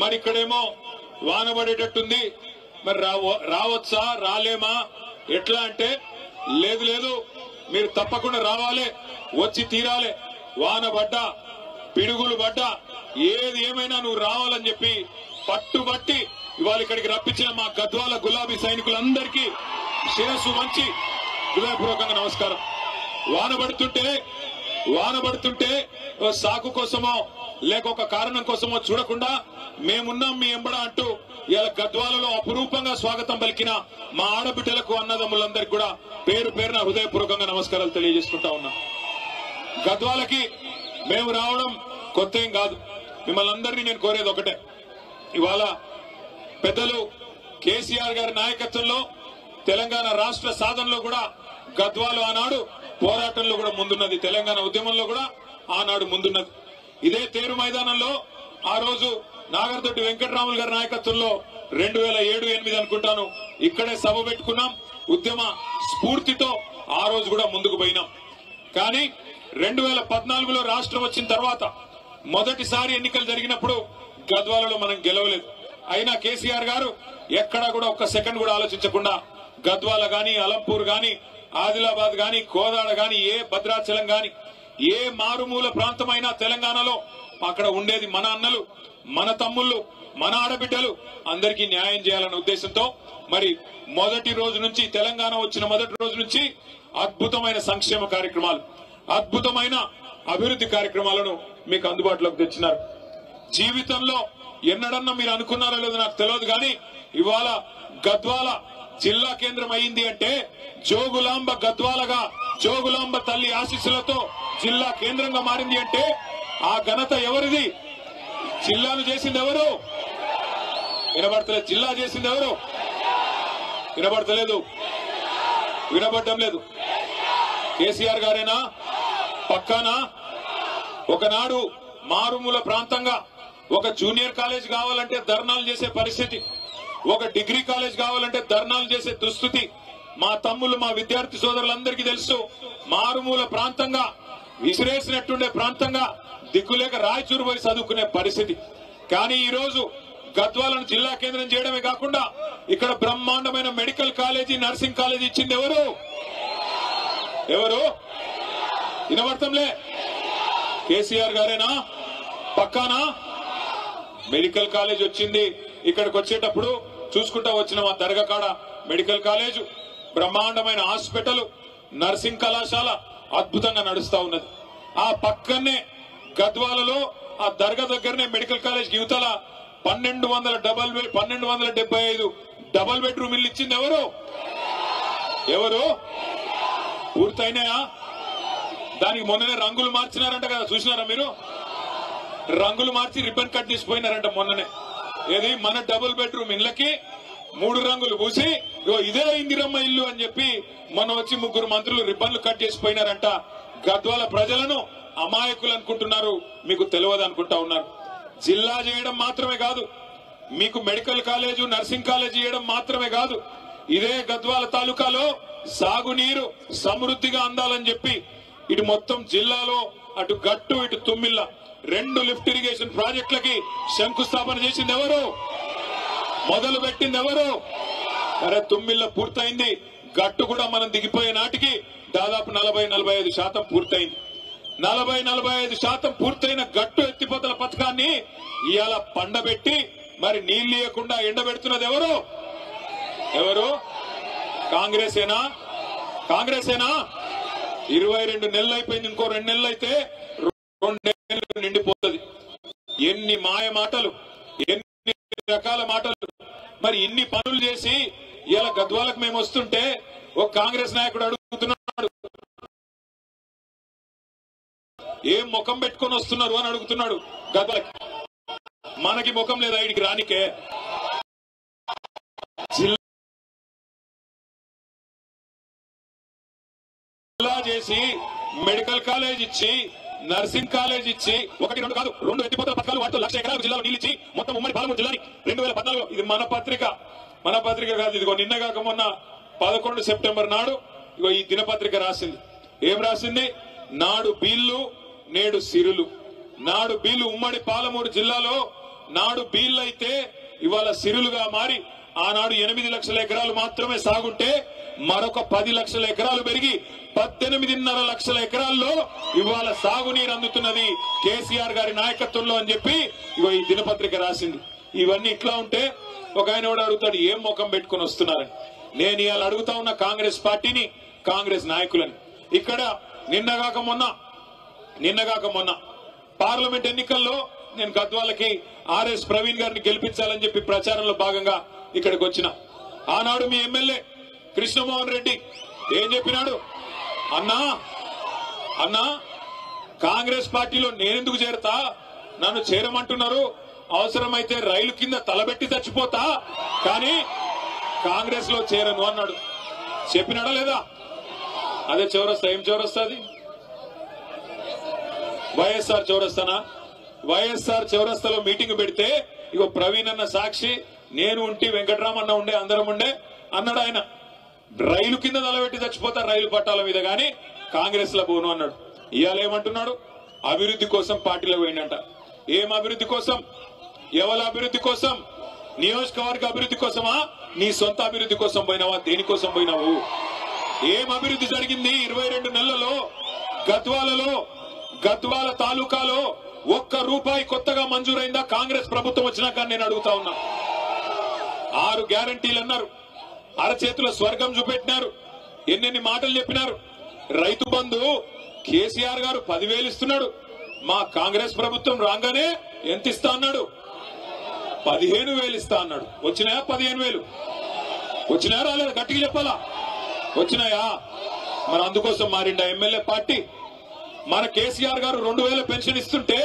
మరి ఇక్కడేమో వాన పడేటట్టుంది, మరి రావచ్చా రాలేమా ఎట్లా అంటే, లేదు లేదు మీరు తప్పకుండా రావాలి, వచ్చి తీరాలి, వాన పడ్డా పిడుగులు పడ్డా ఏది ఏమైనా నువ్వు రావాలని చెప్పి పట్టుబట్టి ఇవాళ ఇక్కడికి రప్పించిన మా గద్వాల గులాబీ సైనికులందరికీ శిరస్సు వంచి హృదయపూర్వకంగా నమస్కారం. వాన పడుతుంటే సాకు కోసమో లేక ఒక కారణం కోసమో చూడకుండా మేమున్నాం మీ ఎంబడ అంటూ ఇలా గద్వాలలో అపురూపంగా స్వాగతం పలికిన మా ఆడబిడ్డలకు అన్నదమ్ములందరికీ కూడా పేరు పేరున హృదయపూర్వకంగా నమస్కారాలు తెలియజేసుకుంటా ఉన్నా. గద్వాలకి మేము రావడం కొత్త ఏం కాదు. మిమ్మల్ని అందరినీ నేను కోరేది ఒకటే, ఇవాళ పెద్దలు కేసీఆర్ గారి నాయకత్వంలో తెలంగాణ రాష్ట్ర సాధనలో కూడా గద్వాలు ఆనాడు పోరాటంలో కూడా ముందున్నది, తెలంగాణ ఉద్యమంలో కూడా ఆనాడు ముందున్నది. ఇదే తేరు మైదానంలో ఆ రోజు నాగర్దొడ్డి వెంకటరాములు గారి నాయకత్వంలో 2007-8 అనుకుంటాను ఇక్కడే సభ పెట్టుకున్నాం. ఉద్యమ స్ఫూర్తితో ఆ రోజు కూడా ముందుకు పోయినాం. కానీ 2014లో రాష్ట్రం వచ్చిన తర్వాత మొదటిసారి ఎన్నికలు జరిగినప్పుడు గద్వాలలో మనం గెలవలేదు. అయినా కేసీఆర్ గారు ఎక్కడా కూడా ఒక్క సెకండ్ కూడా ఆలోచించకుండా గద్వాల గాని, అలంపూర్ గాని, ఆదిలాబాద్ గాని, కోదాడ గాని, ఏ భద్రాచలం గాని, ఏ మారుమూల ప్రాంతమైనా తెలంగాణలో అక్కడ ఉండేది మన అన్నలు, మన తమ్ముళ్ళు, మన ఆడబిడ్డలు, అందరికీ న్యాయం చేయాలన్న ఉద్దేశంతో మరి మొదటి రోజు నుంచి, తెలంగాణ వచ్చిన మొదటి రోజు నుంచి అద్భుతమైన సంక్షేమ కార్యక్రమాలు, అద్భుతమైన అభివృద్ధి కార్యక్రమాలను మీకు అందుబాటులోకి తెచ్చినారు. జీవితంలో ఎన్నడన్నా మీరు అనుకున్నారో లేదో నాకు తెలియదు, కానీ ఇవాళ గద్వాల జిల్లా కేంద్రం అయింది అంటే జోగులాంబ గద్వాలగా, జోగులాంబ తల్లి ఆశీస్సులతో జిల్లా కేంద్రంగా మారింది అంటే ఆ ఘనత ఎవరిది? జిల్లాను చేసింది ఎవరు? వినబడతలేదు. జిల్లా చేసింది ఎవరు? వినబడతలేదు, వినబడటం లేదు. కేసీఆర్ గారేనా? పక్కానా? ఒకనాడు మారుమూల ప్రాంతంగా ఒక జూనియర్ కాలేజ్ కావాలంటే ధర్నాలు చేసే పరిస్థితి, ఒక డిగ్రీ కాలేజ్ కావాలంటే ధర్నాలు చేసే దుస్థితి మా తమ్ముళ్ళు, మా విద్యార్థి సోదరులందరికీ తెలుసు. మారుమూల ప్రాంతంగా, విసిరేసినట్టుండే ప్రాంతంగా, దిక్కులేక రాయచూరు పోయి చదువుకునే పరిస్థితి. కానీ ఈ రోజు గద్వాలను జిల్లా కేంద్రం చేయడమే కాకుండా ఇక్కడ బ్రహ్మాండమైన మెడికల్ కాలేజీ, నర్సింగ్ కాలేజీ ఇచ్చింది ఎవరు? ఎవరు? వినబడతంలే. కేసీఆర్ గారేనా? పక్కానా? మెడికల్ కాలేజ్ వచ్చింది. ఇక్కడికి వచ్చేటప్పుడు చూసుకుంటా వచ్చిన మా దర్గా కాడ మెడికల్ కాలేజ్, బ్రహ్మాండమైన హాస్పిటల్, నర్సింగ్ కళాశాల అద్భుతంగా నడుస్తా ఉన్నది. ఆ పక్కనే గద్వాలలో ఆ దర్గా దగ్గరనే మెడికల్ కాలేజ్ యువతల 1275 డబల్ బెడ్రూమ్ ఇల్లు ఇచ్చింది ఎవరు? ఎవరు? పూర్తయినాయా? దానికి మొన్ననే రంగులు మార్చినారంట కదా, చూసినారా మీరు? రంగులు మార్చి రిబ్బన్ కట్ చేసిపోయినారంట మొన్ననే. ఏది? మన డబుల్ బెడ్రూమ్ ఇళ్ళకి 3 రంగులు పూసి ఇదే ఇందిరమ్మ ఇల్లు అని చెప్పి మొన్న వచ్చి 3 మంత్రులు రిబ్బన్లు కట్ చేసిపోయినారంట. గద్వాల ప్రజలను అమాయకులు అనుకుంటున్నారు, మీకు తెలియదు అనుకుంటా ఉన్నారు. జిల్లా చేయడం మాత్రమే కాదు, మీకు మెడికల్ కాలేజు, నర్సింగ్ కాలేజ్ చేయడం మాత్రమే కాదు, ఇదే గద్వాల తాలూకాలో సాగునీరు సమృద్ధిగా అందాలని చెప్పి ఇటు మొత్తం జిల్లాలో అటు గట్టు ఇటు తుమ్మిళ్ళ 2 లిఫ్ట్ ఇరిగేషన్ ప్రాజెక్టులకి శంకుస్థాపన చేసింది ఎవరు? మొదలు పెట్టింది ఎవరు? అరే తుమ్మిళ్ళ పూర్తయింది, గట్టు కూడా మనం దిగిపోయే నాటికి దాదాపు 40-45% పూర్తయింది. 40-45% పూర్తయిన గట్టు ఎత్తిపోతల పథకాన్ని ఇవాళ పండబెట్టి మరి నీళ్లు ఇవ్వకుండా ఎండబెడుతున్నది ఎవరు? ఎవరు? కాంగ్రెసేనా? కాంగ్రెసేనా? 22 నెలలు అయిపోయింది, ఇంకో 2 నెలలు అయితే 2 నెలలు నిండిపోతుంది. ఎన్ని మాయ మాటలు, ఎన్ని రకాల మాటలు. మరి ఇన్ని పనులు చేసి ఇలా గద్వాలకు మేము వస్తుంటే ఒక కాంగ్రెస్ నాయకుడు అడుగుతున్నాడు, ఏం ముఖం పెట్టుకొని వస్తున్నారు అని అడుగుతున్నాడు. గద్వాలకి మనకి ముఖం లేదా ఇడికి రానికే? జిల్లా చేసి మెడికల్ కాలేజ్ ఇచ్చి నర్సింగ్ కాలేజ్ ఇచ్చి 1-2 కాదు 2 ఎత్తిపోతల పథకాలు, వాటితో 1,00,000 ఎకరాలకు జిల్లాలో నీళ్ళు ఇచ్చి మొత్తం ఉమ్మడి పాలమూరు జిల్లాని 2014. ఇది మన పత్రిక కాదు, ఇదిగో నిన్న కాక మొన్న 11 సెప్టెంబర్ నాడు ఇగో ఈ దినపత్రిక రాసింది. ఏం రాసింది? నాడు బీళ్లు నేడు సిరులు. నాడు బీళ్లు ఉమ్మడి పాలమూరు జిల్లాలో నాడు బీళ్ళైతే ఇవాళ సిరులుగా మారి ఆనాడు 8 లక్షల ఎకరాలు మాత్రమే సాగుంటే మరొక 10 లక్షల ఎకరాలు పెరిగి 18.5 లక్షల ఎకరాల్లో ఇవాళ సాగునీరు అందుతున్నది కేసీఆర్ గారి నాయకత్వంలో అని చెప్పి ఇగో ఈ దినపత్రిక రాసింది. ఇవన్నీ ఇట్లా ఉంటే ఒక ఆయన కూడా అడుగుతాడు, ఏం ముఖం పెట్టుకుని వస్తున్నారని. నేను ఇవాళ అడుగుతా ఉన్న కాంగ్రెస్ పార్టీని, కాంగ్రెస్ నాయకులని. ఇక్కడ నిన్నగాక మొన్న పార్లమెంట్ ఎన్నికల్లో నేను గద్వాలకి ఆర్ఎస్ ప్రవీణ్ గారిని గెలిపించాలని చెప్పి ప్రచారంలో భాగంగా ఇక్కడికి వచ్చిన. ఆనాడు మీ ఎమ్మెల్యే కృష్ణమోహన్ రెడ్డి ఏం చెప్పినాడు, అన్నా కాంగ్రెస్ పార్టీలో నేనెందుకు చేరతా, నన్ను చేరమంటున్నారు, అవసరమైతే రైలు కింద తలబెట్టి చచ్చిపోతా, కానీ కాంగ్రెస్ లో చేరను అన్నాడు. చెప్పినాడా లేదా? అదే చౌరస్తా. ఏం చౌరస్తా అది? వైఎస్ఆర్ చౌరస్తానా? వైఎస్ఆర్ చౌరస్తాలో మీటింగ్ పెడితే ఇగో ప్రవీణ్ అన్న సాక్షి, నేను ఉంటి, వెంకటరామన్న ఉండే, అందరం ఉండే అన్నాడు. ఆయన రైలు కింద తలబెట్టి చచ్చిపోతా రైలు పట్టాల మీద, గాని కాంగ్రెస్ లో పోను అన్నాడు. ఇవాళ ఏమంటున్నాడు, అభివృద్ధి కోసం పార్టీలో పోయిందంట. ఏం అభివృద్ధి కోసం? ఎవరి అభివృద్ధి కోసం? నియోజకవర్గ అభివృద్ధి కోసమా? నీ సొంత అభివృద్ధి కోసం పోయినావా? దేనికోసం పోయినావు? ఏం అభివృద్ధి జరిగింది 22 నెలలలో? గద్వాల తాలూకాలో ₹1 కొత్తగా మంజూరైందా కాంగ్రెస్ ప్రభుత్వం వచ్చినాక? నేను అడుగుతా ఉన్నా. 6 గ్యారంటీలు అన్నారు, అరచేతుల స్వర్గం చూపెట్టినారు, ఎన్నెన్ని మాటలు చెప్పినారు. రైతు బంధు కేసీఆర్ గారు 10,000 ఇస్తున్నాడు. మా కాంగ్రెస్ ప్రభుత్వం రాగానే ఎంత ఇస్తా అన్నాడు? 15,000 ఇస్తా అన్నాడు. వచ్చినాయా 15,000? వచ్చినాయా రాలేదు? గట్టిగా చెప్పాలా? వచ్చినాయా? మరి అందుకోసం మారిండా ఎమ్మెల్యే పార్టీ? మన కేసీఆర్ గారు 2,000 పెన్షన్ ఇస్తుంటే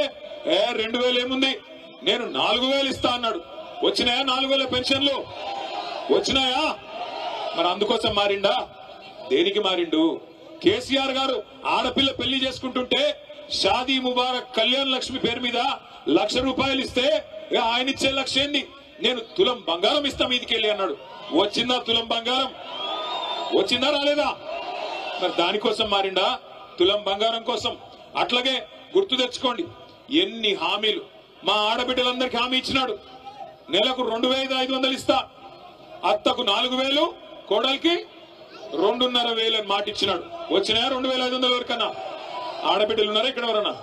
2,000 ఏముంది, నేను 4,000 ఇస్తా అన్నాడు. వచ్చినాయా 4,000 పెన్షన్లు? వచ్చినాయా? మరి అందుకోసం మారిండా? దేనికి మారిండు? కేసీఆర్ గారు ఆడపిల్ల పెళ్లి చేసుకుంటుంటే షాదీ ముబారక్ కళ్యాణ్ లక్ష్మి పేరు మీద ₹1,00,000 ఇస్తే ఆయన ఇచ్చే లక్ష్యం ఏంది? నేను తులం బంగారం ఇస్తా మీదికెళ్ళి అన్నాడు. వచ్చిందా తులం బంగారం? వచ్చిందా రాలేదా? మరి దానికోసం మారిండా? తులం బంగారం కోసం. అట్లాగే గుర్తు తెచ్చుకోండి, ఎన్ని హామీలు మా ఆడబిడ్డలందరికీ హామీ ఇచ్చినాడు. నెలకు 2,500 ఇస్తా, అత్తకు 4,000, కోడలికి 2,500 అని మాట ఇచ్చినాడు. వచ్చినాయా 2,500 వరకన్నా? ఆడబిడ్డలు ఉన్నారా ఇక్కడ? ఎవరన్నా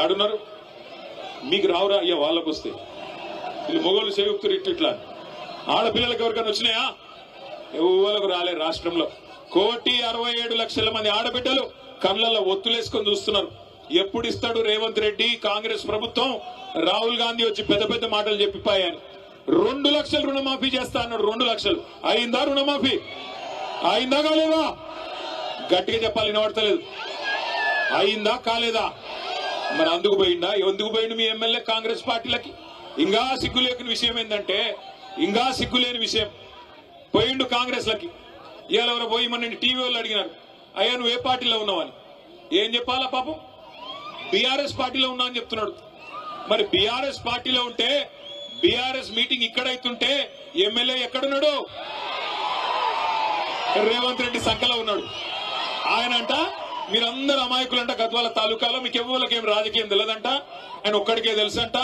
ఆడున్నారు? మీకు రావురా అయ్యా? వాళ్ళకు వస్తే వీళ్ళు మొగోళ్ళు సేవకుతారు ఇట్లా. ఆడపిల్లలకు ఎవరికైనా వచ్చినాయా? ఎవరికి రాలే. రాష్ట్రంలో 1,67,00,000 మంది ఆడబిడ్డలు కళ్ళల్లో ఒత్తులేసుకొని చూస్తున్నారు. ఎప్పుడు ఇస్తాడు రేవంత్ రెడ్డి, కాంగ్రెస్ ప్రభుత్వం? రాహుల్ గాంధీ వచ్చి పెద్ద పెద్ద మాటలు చెప్పిపోయాను. 2 లక్షలు రుణమాఫీ చేస్తా అన్నాడు. 2 లక్షలు అయిందా? రుణమాఫీ అయిందా కాలేదా? గట్టిగా చెప్పాలి, వినబడతలేదు. అయిందా కాలేదా? మరి అందుకు పోయిందా? ఎందుకు పోయిండు మీ ఎమ్మెల్యే కాంగ్రెస్ పార్టీలకి? ఇంకా సిగ్గులేని విషయం ఏంటంటే, ఇంకా సిగ్గులేని విషయం, పోయిండు కాంగ్రెస్ లకి. ఇవాళ ఎవరో పోయి మన టీవీ వాళ్ళు అడిగినారు, అయ్యా నువ్వు ఏ పార్టీలో ఉన్నావని. ఏం చెప్పాలా పాపం? బీఆర్ఎస్ పార్టీలో ఉన్నా అని చెప్తున్నాడు. మరి బీఆర్ఎస్ పార్టీలో ఉంటే, బీఆర్ఎస్ మీటింగ్ ఇక్కడైతుంటే ఎమ్మెల్యే ఎక్కడున్నాడు? రేవంత్ రెడ్డి సంఖ్యలో ఉన్నాడు. ఆయనంట మీరందరూ అమాయకులంట, గద్వాల తాలూకాలో మీకు ఎవరికి ఏం రాజకీయం తెలియదంట, ఆయన ఒక్కడికే తెలుసంట.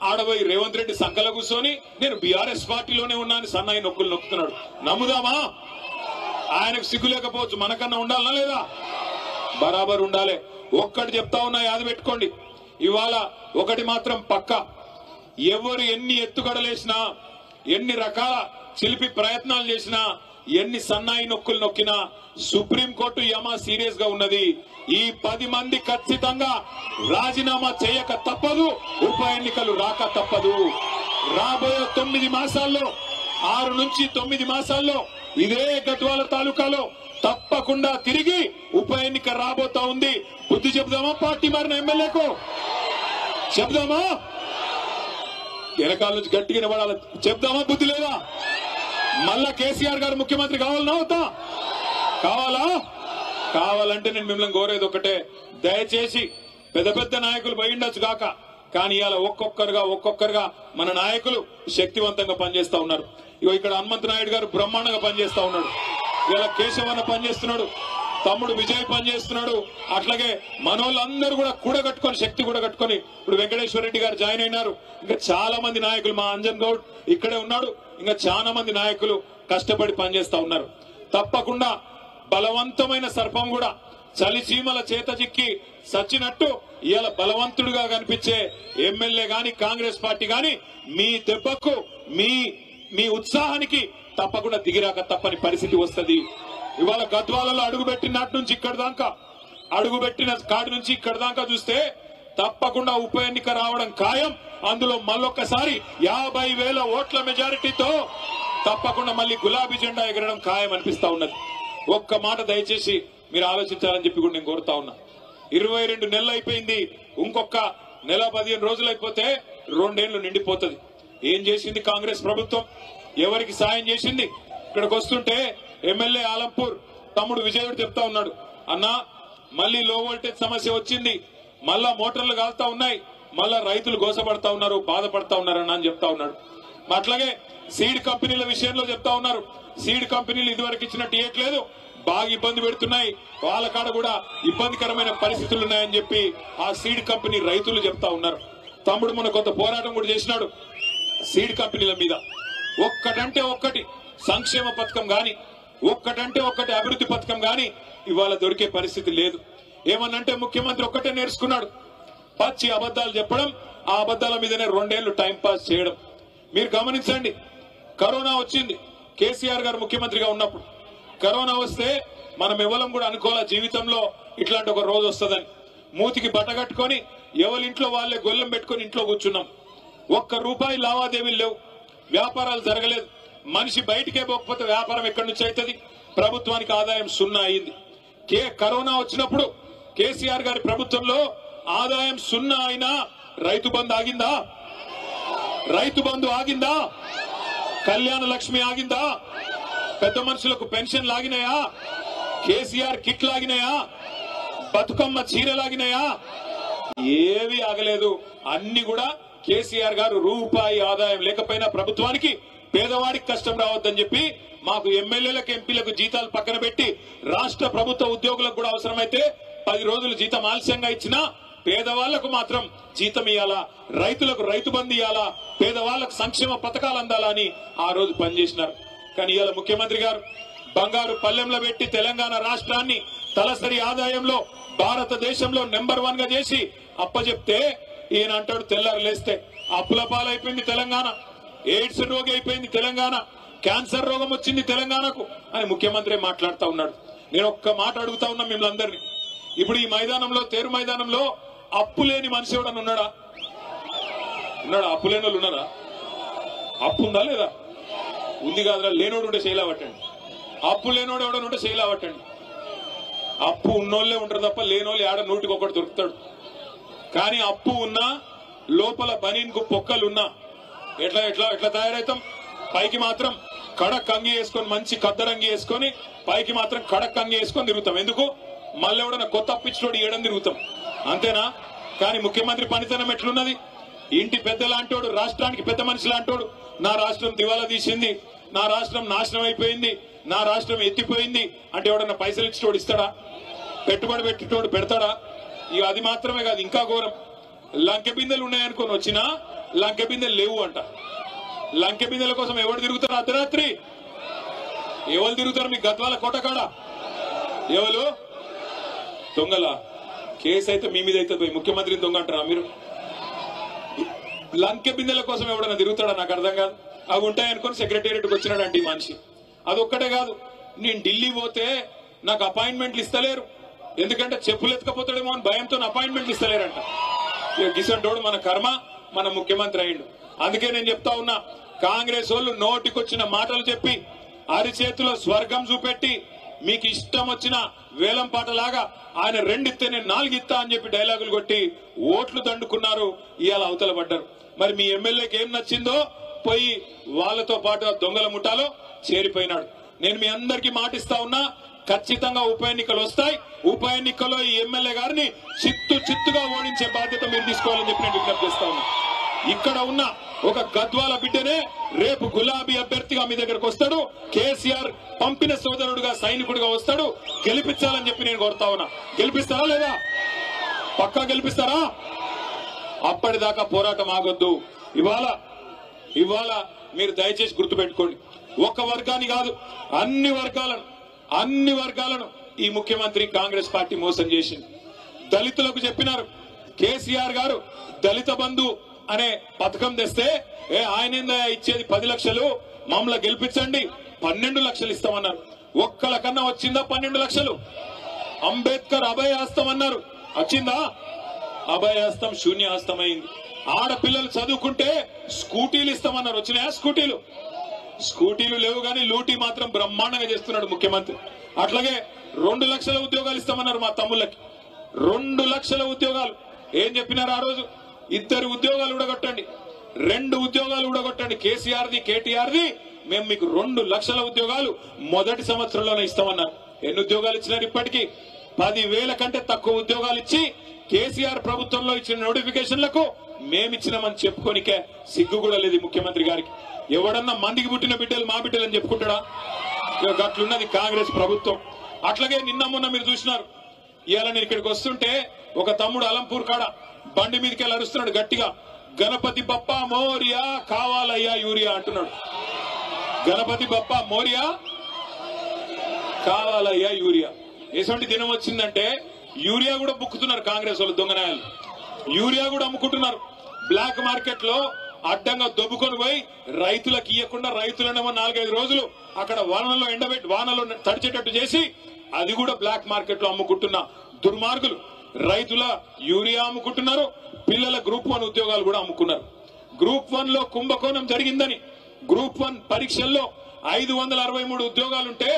ఆడబోయి రేవంత్ రెడ్డి సంఖ్యలో కూర్చొని నేను బీఆర్ఎస్ పార్టీలోనే ఉన్నా అని సన్నాయి నొక్కులు నొక్కుతున్నాడు. నమ్ముదామా? ఆయనకు సిగ్గు లేకపోవచ్చు, మనకన్నా ఉండాలనా లేదా? బరాబర్ ఉండాలి. ఒక్కటి చెప్తా ఉన్నా, యాది పెట్టుకోండి. ఇవాళ ఒకటి మాత్రం పక్క, ఎవరు ఎన్ని ఎత్తుగడలేసినా, ఎన్ని రకాల చిలిపి ప్రయత్నాలు చేసినా, ఎన్ని సన్నాయి నొక్కులు నొక్కినా సుప్రీంకోర్టు యమా సీరియస్ గా ఉన్నది. ఈ 10 మంది ఖచ్చితంగా రాజీనామా చేయక తప్పదు, ఉప ఎన్నికలు రాక తప్పదు. రాబోయే 9 మాసాల్లో, 6 నుంచి 9 మాసాల్లో ఇదే గద్వాల తాలూకాలో తప్పకుండా తిరిగి ఉప ఎన్నిక రాబోతా ఉంది. బుద్ధి చెప్దామా పార్టీ మారిన ఎమ్మెల్యేకు? చెప్దామా? వెనకాల నుంచి గట్టిగా నిలబడాలి. చెప్దామా? బుద్ధి లేదా? మళ్ళా కేసీఆర్ గారు ముఖ్యమంత్రి కావాలన్నా అవుతా? కావాలా? కావాలంటే నేను మిమ్మల్ని కోరేది ఒకటే, దయచేసి పెద్ద పెద్ద నాయకులు పోయిండొచ్చు కాక, కానీ ఇవాళ ఒక్కొక్కరుగా మన నాయకులు శక్తివంతంగా పనిచేస్తా ఉన్నారు. ఇగో ఇక్కడ హనుమంత్ నాయుడు గారు బ్రహ్మాండంగా పనిచేస్తా ఉన్నాడు. ఇవాళ కేశవన్న పనిచేస్తున్నాడు, తమ్ముడు విజయ్ పనిచేస్తున్నాడు. అట్లాగే మనోళ్ళందరూ కూడా కూడగట్టుకొని శక్తి కూడగట్టుకొని ఇప్పుడు వెంకటేశ్వర రెడ్డి గారు జాయిన్ అయినారు. ఇంకా చాలా మంది నాయకులు, మా అంజన్ గౌడ్ ఇక్కడే ఉన్నాడు, ఇంకా చాలా మంది నాయకులు కష్టపడి పనిచేస్తా ఉన్నారు. తప్పకుండా బలవంతమైన సర్పం కూడా చలిచీమల చేత చిక్కి సచ్చినట్టు ఇవాళ బలవంతుడుగా కనిపించే ఎమ్మెల్యే గాని కాంగ్రెస్ పార్టీ గాని మీ దెబ్బకు మీ ఉత్సాహానికి తప్పకుండా దిగిరాక తప్పని పరిస్థితి వస్తుంది. ఇవాళ గద్వాలలో అడుగుపెట్టిన నాటి నుంచి ఇక్కడ దాకా, అడుగుపెట్టిన కాడి నుంచి ఇక్కడ దాకా చూస్తే తప్పకుండా ఉప ఎన్నిక రావడం ఖాయం. అందులో మళ్ళొక్కసారి 50,000 ఓట్ల మెజారిటీతో తప్పకుండా మళ్ళీ గులాబీ జెండా ఎగరడం ఖాయం అనిపిస్తా ఉన్నది. ఒక్క మాట దయచేసి మీరు ఆలోచించాలని చెప్పి కూడా నేను కోరుతా ఉన్నా. 22 నెలలు అయిపోయింది, ఇంకొక నెల 15 రోజులు అయిపోతే 2 ఏళ్లు నిండిపోతుంది. ఏం చేసింది కాంగ్రెస్ ప్రభుత్వం? ఎవరికి సాయం చేసింది? ఇక్కడికి వస్తుంటే ఎమ్మెల్యే ఆలంపూర్ తమ్ముడు విజయుడు చెప్తా ఉన్నాడు, అన్నా మళ్ళీ లో వోల్టేజ్ సమస్య వచ్చింది, మళ్ళా మోటార్లు కాలుతా ఉన్నాయి, మళ్ళా రైతులు గోసపడతా ఉన్నారు, బాధపడతా ఉన్నారన్న అని చెప్తా ఉన్నాడు. అట్లాగే సీడ్ కంపెనీల విషయంలో చెప్తా ఉన్నారు, సీడ్ కంపెనీలు ఇదివరకు ఇచ్చినట్టు ఇవ్వట్లేదు, బాగా ఇబ్బంది పెడుతున్నాయి, వాళ్ళ కాడ కూడా ఇబ్బందికరమైన పరిస్థితులు ఉన్నాయని చెప్పి ఆ సీడ్ కంపెనీ రైతులు చెప్తా ఉన్నారు. తమ్ముడు మన కొంత పోరాటం కూడా చేసినాడు సీడ్ కంపెనీల మీద. ఒక్కటంటే ఒక్కటి సంక్షేమ పథకం గాని, ఒక్కటంటే ఒక్కటి అభివృద్ధి పథకం గాని ఇవాళ దొరికే పరిస్థితి లేదు. ఏమన్నంటే ముఖ్యమంత్రి ఒక్కటే నేర్చుకున్నాడు, పచ్చి అబద్దాలు చెప్పడం, ఆ అబద్దాల మీదనే 2 ఏళ్లు టైం పాస్ చేయడం. మీరు గమనించండి, కరోనా వచ్చింది కేసీఆర్ గారు ముఖ్యమంత్రిగా ఉన్నప్పుడు. కరోనా వస్తే మనం ఎవరం కూడా అనుకోవాల జీవితంలో ఇట్లాంటి ఒక రోజు వస్తుందని. మూతికి బట్టగట్టుకొని ఎవరింట్లో వాళ్ళే గొల్లెం పెట్టుకొని ఇంట్లో కూర్చున్నాం. 1 రూపాయి లావాదేవీలు లేవు, వ్యాపారాలు జరగలేదు. మనిషి బయటికే పోకపోతే వ్యాపారం ఎక్కడి నుంచి అవుతుంది? ప్రభుత్వానికి ఆదాయం 0 అయింది. కరోనా వచ్చినప్పుడు కేసీఆర్ గారి ప్రభుత్వంలో ఆదాయం 0 అయినా రైతు బంధు ఆగిందా? రైతు బంధు ఆగిందా? కళ్యాణ లక్ష్మి ఆగిందా? పెద్ద మనుషులకు పెన్షన్ లాగినాయా? కేసీఆర్ కిట్ లాగినాయా? బతుకమ్మ చీరలాగినాయా? ఏవి ఆగలేదు. అన్ని కూడా కేసీఆర్ గారు రూపాయి ఆదాయం లేకపోయినా ప్రభుత్వానికి పేదవాడికి కష్టం రావద్దని చెప్పి మాకు ఎమ్మెల్యేలకు ఎంపీలకు జీతాలు పక్కన పెట్టి రాష్ట్ర ప్రభుత్వ ఉద్యోగులకు కూడా అవసరమైతే 10 రోజులు జీతం ఆలస్యంగా ఇచ్చినా పేదవాళ్లకు మాత్రం జీతం ఇవ్వాలా, రైతులకు రైతు బంధు ఇవ్వాలా, పేదవాళ్లకు సంక్షేమ పథకాలు అందాలా అని ఆ రోజు పనిచేసినారు. కానీ ఇవాళ ముఖ్యమంత్రి గారు బంగారు పల్లెంలో పెట్టి తెలంగాణ రాష్ట్రాన్ని తలసరి ఆదాయంలో భారతదేశంలో నెంబర్ 1 గా చేసి అప్పచెప్తే ఈయన అంటాడు తెల్లారు లేస్తే అప్పుల పాలైపోయింది తెలంగాణ, ఎయిడ్స్ రోగి అయిపోయింది తెలంగాణ, క్యాన్సర్ రోగం వచ్చింది తెలంగాణకు అని ముఖ్యమంత్రి మాట్లాడుతూ ఉన్నాడు. నేను ఒక్క మాట అడుగుతా ఉన్నా మిమ్మల్ని అందరినీ, ఇప్పుడు ఈ మైదానంలో తేరు మైదానంలో అప్పు లేని మనిషి ఎవడన్నా ఉన్నాడా? అప్పు లేని వాళ్ళు ఉన్నారా? అప్పు ఉందా లేదా? ఉంది కాదురా. లేనోడు ఉంటే శైలా పట్టండి, అప్పు లేనోడు ఎవడన్నా ఉంటే శైలా పట్టండి. అప్పు ఉన్నోళ్లే ఉంటారు తప్ప లేనోళ్ళు ఆడ 100కి దొరుకుతాడు. కానీ అప్పు ఉన్నా లోపల బనీన్కు పొక్కలున్నా ఎట్లా ఎట్లా ఎట్లా తయారవుతాం? పైకి మాత్రం కడక్ అంగి వేసుకొని మంచి కద్దరంగి వేసుకొని పైకి మాత్రం కడక్ అంగి వేసుకొని తిరుగుతాం. ఎందుకు? మళ్ళీ ఎవడన్నా కొత్త అప్పిచ్చినోడు ఏడం తిరుగుతాం, అంతేనా? కానీ ముఖ్యమంత్రి పనితనం ఎట్లున్నది? ఇంటి పెద్ద లాంటోడు, రాష్ట్రానికి పెద్ద మనిషి లాంటోడు, నా రాష్ట్రం దివాలా తీసింది, నా రాష్ట్రం నాశనం అయిపోయింది, నా రాష్ట్రం ఎత్తిపోయింది అంటే ఎవడన్నా పైసలు ఇచ్చినోడు ఇస్తాడా? పెట్టుబడి పెట్టినోడు పెడతాడా? ఇక అది మాత్రమే కాదు, ఇంకా ఘోరం, లంకె బిందెలు ఉన్నాయనుకొని వచ్చినా లంకె బిందెలు లేవు అంట. లంకె బిందెల కోసం ఎవరు తిరుగుతారు? అర్ధరాత్రి ఎవరు తిరుగుతారు? మీ గద్వాల కోటకాడ ఎవరు దొంగల? కేసు అయితే మీ మీద అయితే ముఖ్యమంత్రిని దొంగ అంటారా మీరు? లంకె బిందెల కోసం ఎవడన్నా తిరుగుతాడా? నాకు అర్థం కాదు. అవి ఉంటాయనుకొని సెక్రటేరియట్కి వచ్చినాడంటే ఈ మనిషి. అదొక్కటే కాదు, నేను ఢిల్లీ పోతే నాకు అపాయింట్మెంట్లు ఇస్తలేరు, ఎందుకంటే చెప్పులు ఎత్తుకపోతాడేమో అని భయంతో అపాయింట్మెంట్లు ఇస్తలేరంట. గిసంటోడు మన కర్మ, మన ముఖ్యమంత్రి అయ్యిండు. అందుకే నేను చెప్తా ఉన్నా, కాంగ్రెస్ వాళ్ళు నోటికొచ్చిన మాటలు చెప్పి అరిచేతిలో స్వర్గం చూపెట్టి మీకు ఇష్టం వచ్చిన వేలం పాటలాగా ఆయన 2 ఇస్తే నేను 4 ఇస్తా అని చెప్పి డైలాగులు కొట్టి ఓట్లు దండుకున్నారు. ఇవాళ అవతల పడ్డారు. మరి మీ ఎమ్మెల్యేకి ఏం నచ్చిందో పోయి వాళ్ళతో పాటు దొంగల ముఠాలో చేరిపోయినాడు. నేను మీ అందరికీ మాటిస్తా ఉన్నా, ఖచ్చితంగా ఉప ఎన్నికలు వస్తాయి. ఉప ఎన్నికల్లో ఈ ఎమ్మెల్యే గారిని చిత్తుగా ఓడించే బాధ్యత మీరు తీసుకోవాలని చెప్పి నేను విజ్ఞప్తి చేస్తా ఉన్నా. ఇక్కడ ఉన్న ఒక గద్వాల బిడ్డనే రేపు గులాబీ అభ్యర్థిగా మీ దగ్గరకు వస్తాడు. కేసీఆర్ పంపిన సోదరుడుగా సైనికుడిగా వస్తాడు. గెలిపించాలని చెప్పి నేను కోరుతా ఉన్నా. గెలిపిస్తారా లేదా? పక్కా గెలిపిస్తారా? అప్పటిదాకా పోరాటం ఆగొద్దు. ఇవాళ మీరు దయచేసి గుర్తుపెట్టుకోండి, ఒక వర్గాన్ని కాదు అన్ని వర్గాలను ఈ ముఖ్యమంత్రి కాంగ్రెస్ పార్టీ మోసం చేసింది. దళితులకు చెప్పినారు కేసీఆర్ గారు దళిత బంధు అనే పథకం తెస్తే ఆయన ఇచ్చేది 10 లక్షలు, మమ్మల్ని గెలిపించండి 12 లక్షలు ఇస్తామన్నారు. ఒక్కల కన్నా వచ్చిందా 12 లక్షలు? అంబేద్కర్ అభయహస్తం అన్నారు, వచ్చిందా? అభయహస్తం శూన్యహస్తమైంది. ఆడపిల్లలు చదువుకుంటే స్కూటీలు ఇస్తామన్నారు, వచ్చినాయా? స్కూటీలు లేవు కానీ లూటీ మాత్రం బ్రహ్మాండంగా చేస్తున్నాడు ముఖ్యమంత్రి. అట్లాగే 2 లక్షల ఉద్యోగాలు ఇస్తామన్నారు మా తమ్ముళ్ళకి. 2 లక్షల ఉద్యోగాలు ఏం చెప్పినారు ఆ రోజు? 2 ఉద్యోగాలు ఊడగొట్టండి, 2 ఉద్యోగాలు ఊడగొట్టండి, కేసీఆర్ది కేటీఆర్ది, మేము మీకు 2 లక్షల ఉద్యోగాలు మొదటి సంవత్సరంలోనే ఇస్తామన్నారు. ఎన్ని ఉద్యోగాలు ఇచ్చినారు? ఇప్పటికీ 10,000 కంటే తక్కువ ఉద్యోగాలు ఇచ్చి కేసీఆర్ ప్రభుత్వంలో ఇచ్చిన నోటిఫికేషన్లకు మేమిచ్చినామని చెప్పుకోనికే సిగ్గు కూడా లేదు ముఖ్యమంత్రి గారికి. ఎవడన్నా మందికి పుట్టిన బిడ్డలు మా బిడ్డలు అని చెప్పుకుంటాడా? అట్లున్నది కాంగ్రెస్ ప్రభుత్వం. అట్లాగే నిన్న మొన్న మీరు చూసినారు, ఇవాళ నేను ఇక్కడికి వస్తుంటే ఒక తమ్ముడు అలంపూర్ కాడ బండి మీదకి వెళ్ళి అరుస్తున్నాడు గట్టిగా, గణపతి బప్ప మోరియా కావాలయ్యా యూరియా అంటున్నాడు. గణపతి బప్ప మోరియా కావాలయ్యా యూరియా. ఎటువంటి దినం వచ్చిందంటే యూరియా కూడా బుక్కుతున్నారు కాంగ్రెస్ వాళ్ళు, దొంగనాయాలు. యూరియా కూడా అమ్ముకుంటున్నారు బ్లాక్ మార్కెట్ లో. అడ్డంగా దొబ్బుకొని పోయి రైతులకు ఇవ్వకుండా రైతులనేమో 4-5 రోజులు అక్కడ వానలో ఎండబెట్టి వానలో తడిచేటట్టు చేసి అది కూడా బ్లాక్ మార్కెట్ లో అమ్ముకుంటున్న దుర్మార్గులు రైతుల యూరియా అమ్ముకుంటున్నారు. పిల్లల గ్రూప్ 1 ఉద్యోగాలు కూడా అమ్ముకున్నారు. గ్రూప్ 1 లో కుంభకోణం జరిగిందని గ్రూప్ 1 పరీక్షల్లో 563 ఉద్యోగాలుంటే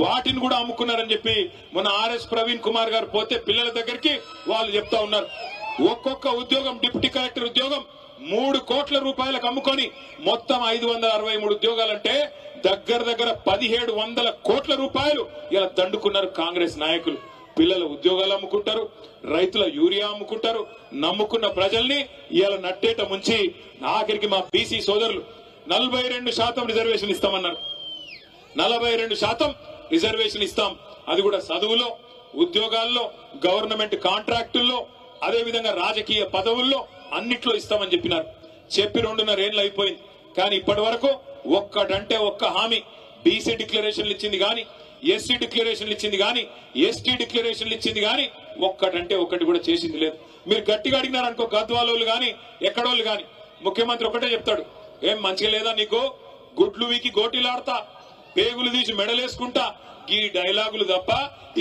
వాటిని కూడా అమ్ముకున్నారని చెప్పి మొన్న ఆర్ఎస్ ప్రవీణ్ కుమార్ గారు పోతే పిల్లల దగ్గరికి వాళ్ళు చెప్తా ఉన్నారు. ఒక్కొక్క ఉద్యోగం డిప్యూటీ కలెక్టర్ ఉద్యోగం 3 కోట్ల రూపాయలకు అమ్ముకొని మొత్తం 563 ఉద్యోగాలంటే దగ్గర 1700 కోట్ల రూపాయలు ఇలా దండుకున్నారు కాంగ్రెస్ నాయకులు. పిల్లల ఉద్యోగాలు అమ్ముకుంటారు, రైతుల యూరియా అమ్ముకుంటారు, నమ్ముకున్న ప్రజల్ని ఇలా నట్టేట ముంచి ఆఖరికి మా బీసీ సోదరులు 42% రిజర్వేషన్ ఇస్తామన్నారు. 42% రిజర్వేషన్ ఇస్తాం, అది కూడా చదువులో, ఉద్యోగాల్లో, గవర్నమెంట్ కాంట్రాక్టుల్లో, అదేవిధంగా రాజకీయ పదవుల్లో అన్నిట్లో ఇస్తామని చెప్పినారు. చెప్పి 2.5 ఏళ్ళు అయిపోయింది. కానీ ఇప్పటి వరకు ఒక్కటంటే ఒక్క హామీ బీసీ డిక్లరేషన్లు ఇచ్చింది గాని, ఎస్సీ డిక్లరేషన్లు ఇచ్చింది గాని, ఎస్టీ డిక్లరేషన్లు ఇచ్చింది గాని ఒక్కటంటే ఒక్కటి కూడా చేసింది లేదు. మీరు గట్టిగా అడిగినారనుకో గద్వాలోళ్ళు గాని ఎక్కడోళ్ళు గాని ముఖ్యమంత్రి ఒకటే చెప్తాడు, ఏం మంచిగా లేదా నీకు, గుడ్లు వీకి గోటీలాడతా, పేగులు తీసి మెడలేసుకుంటా, ఈ డైలాగులు తప్ప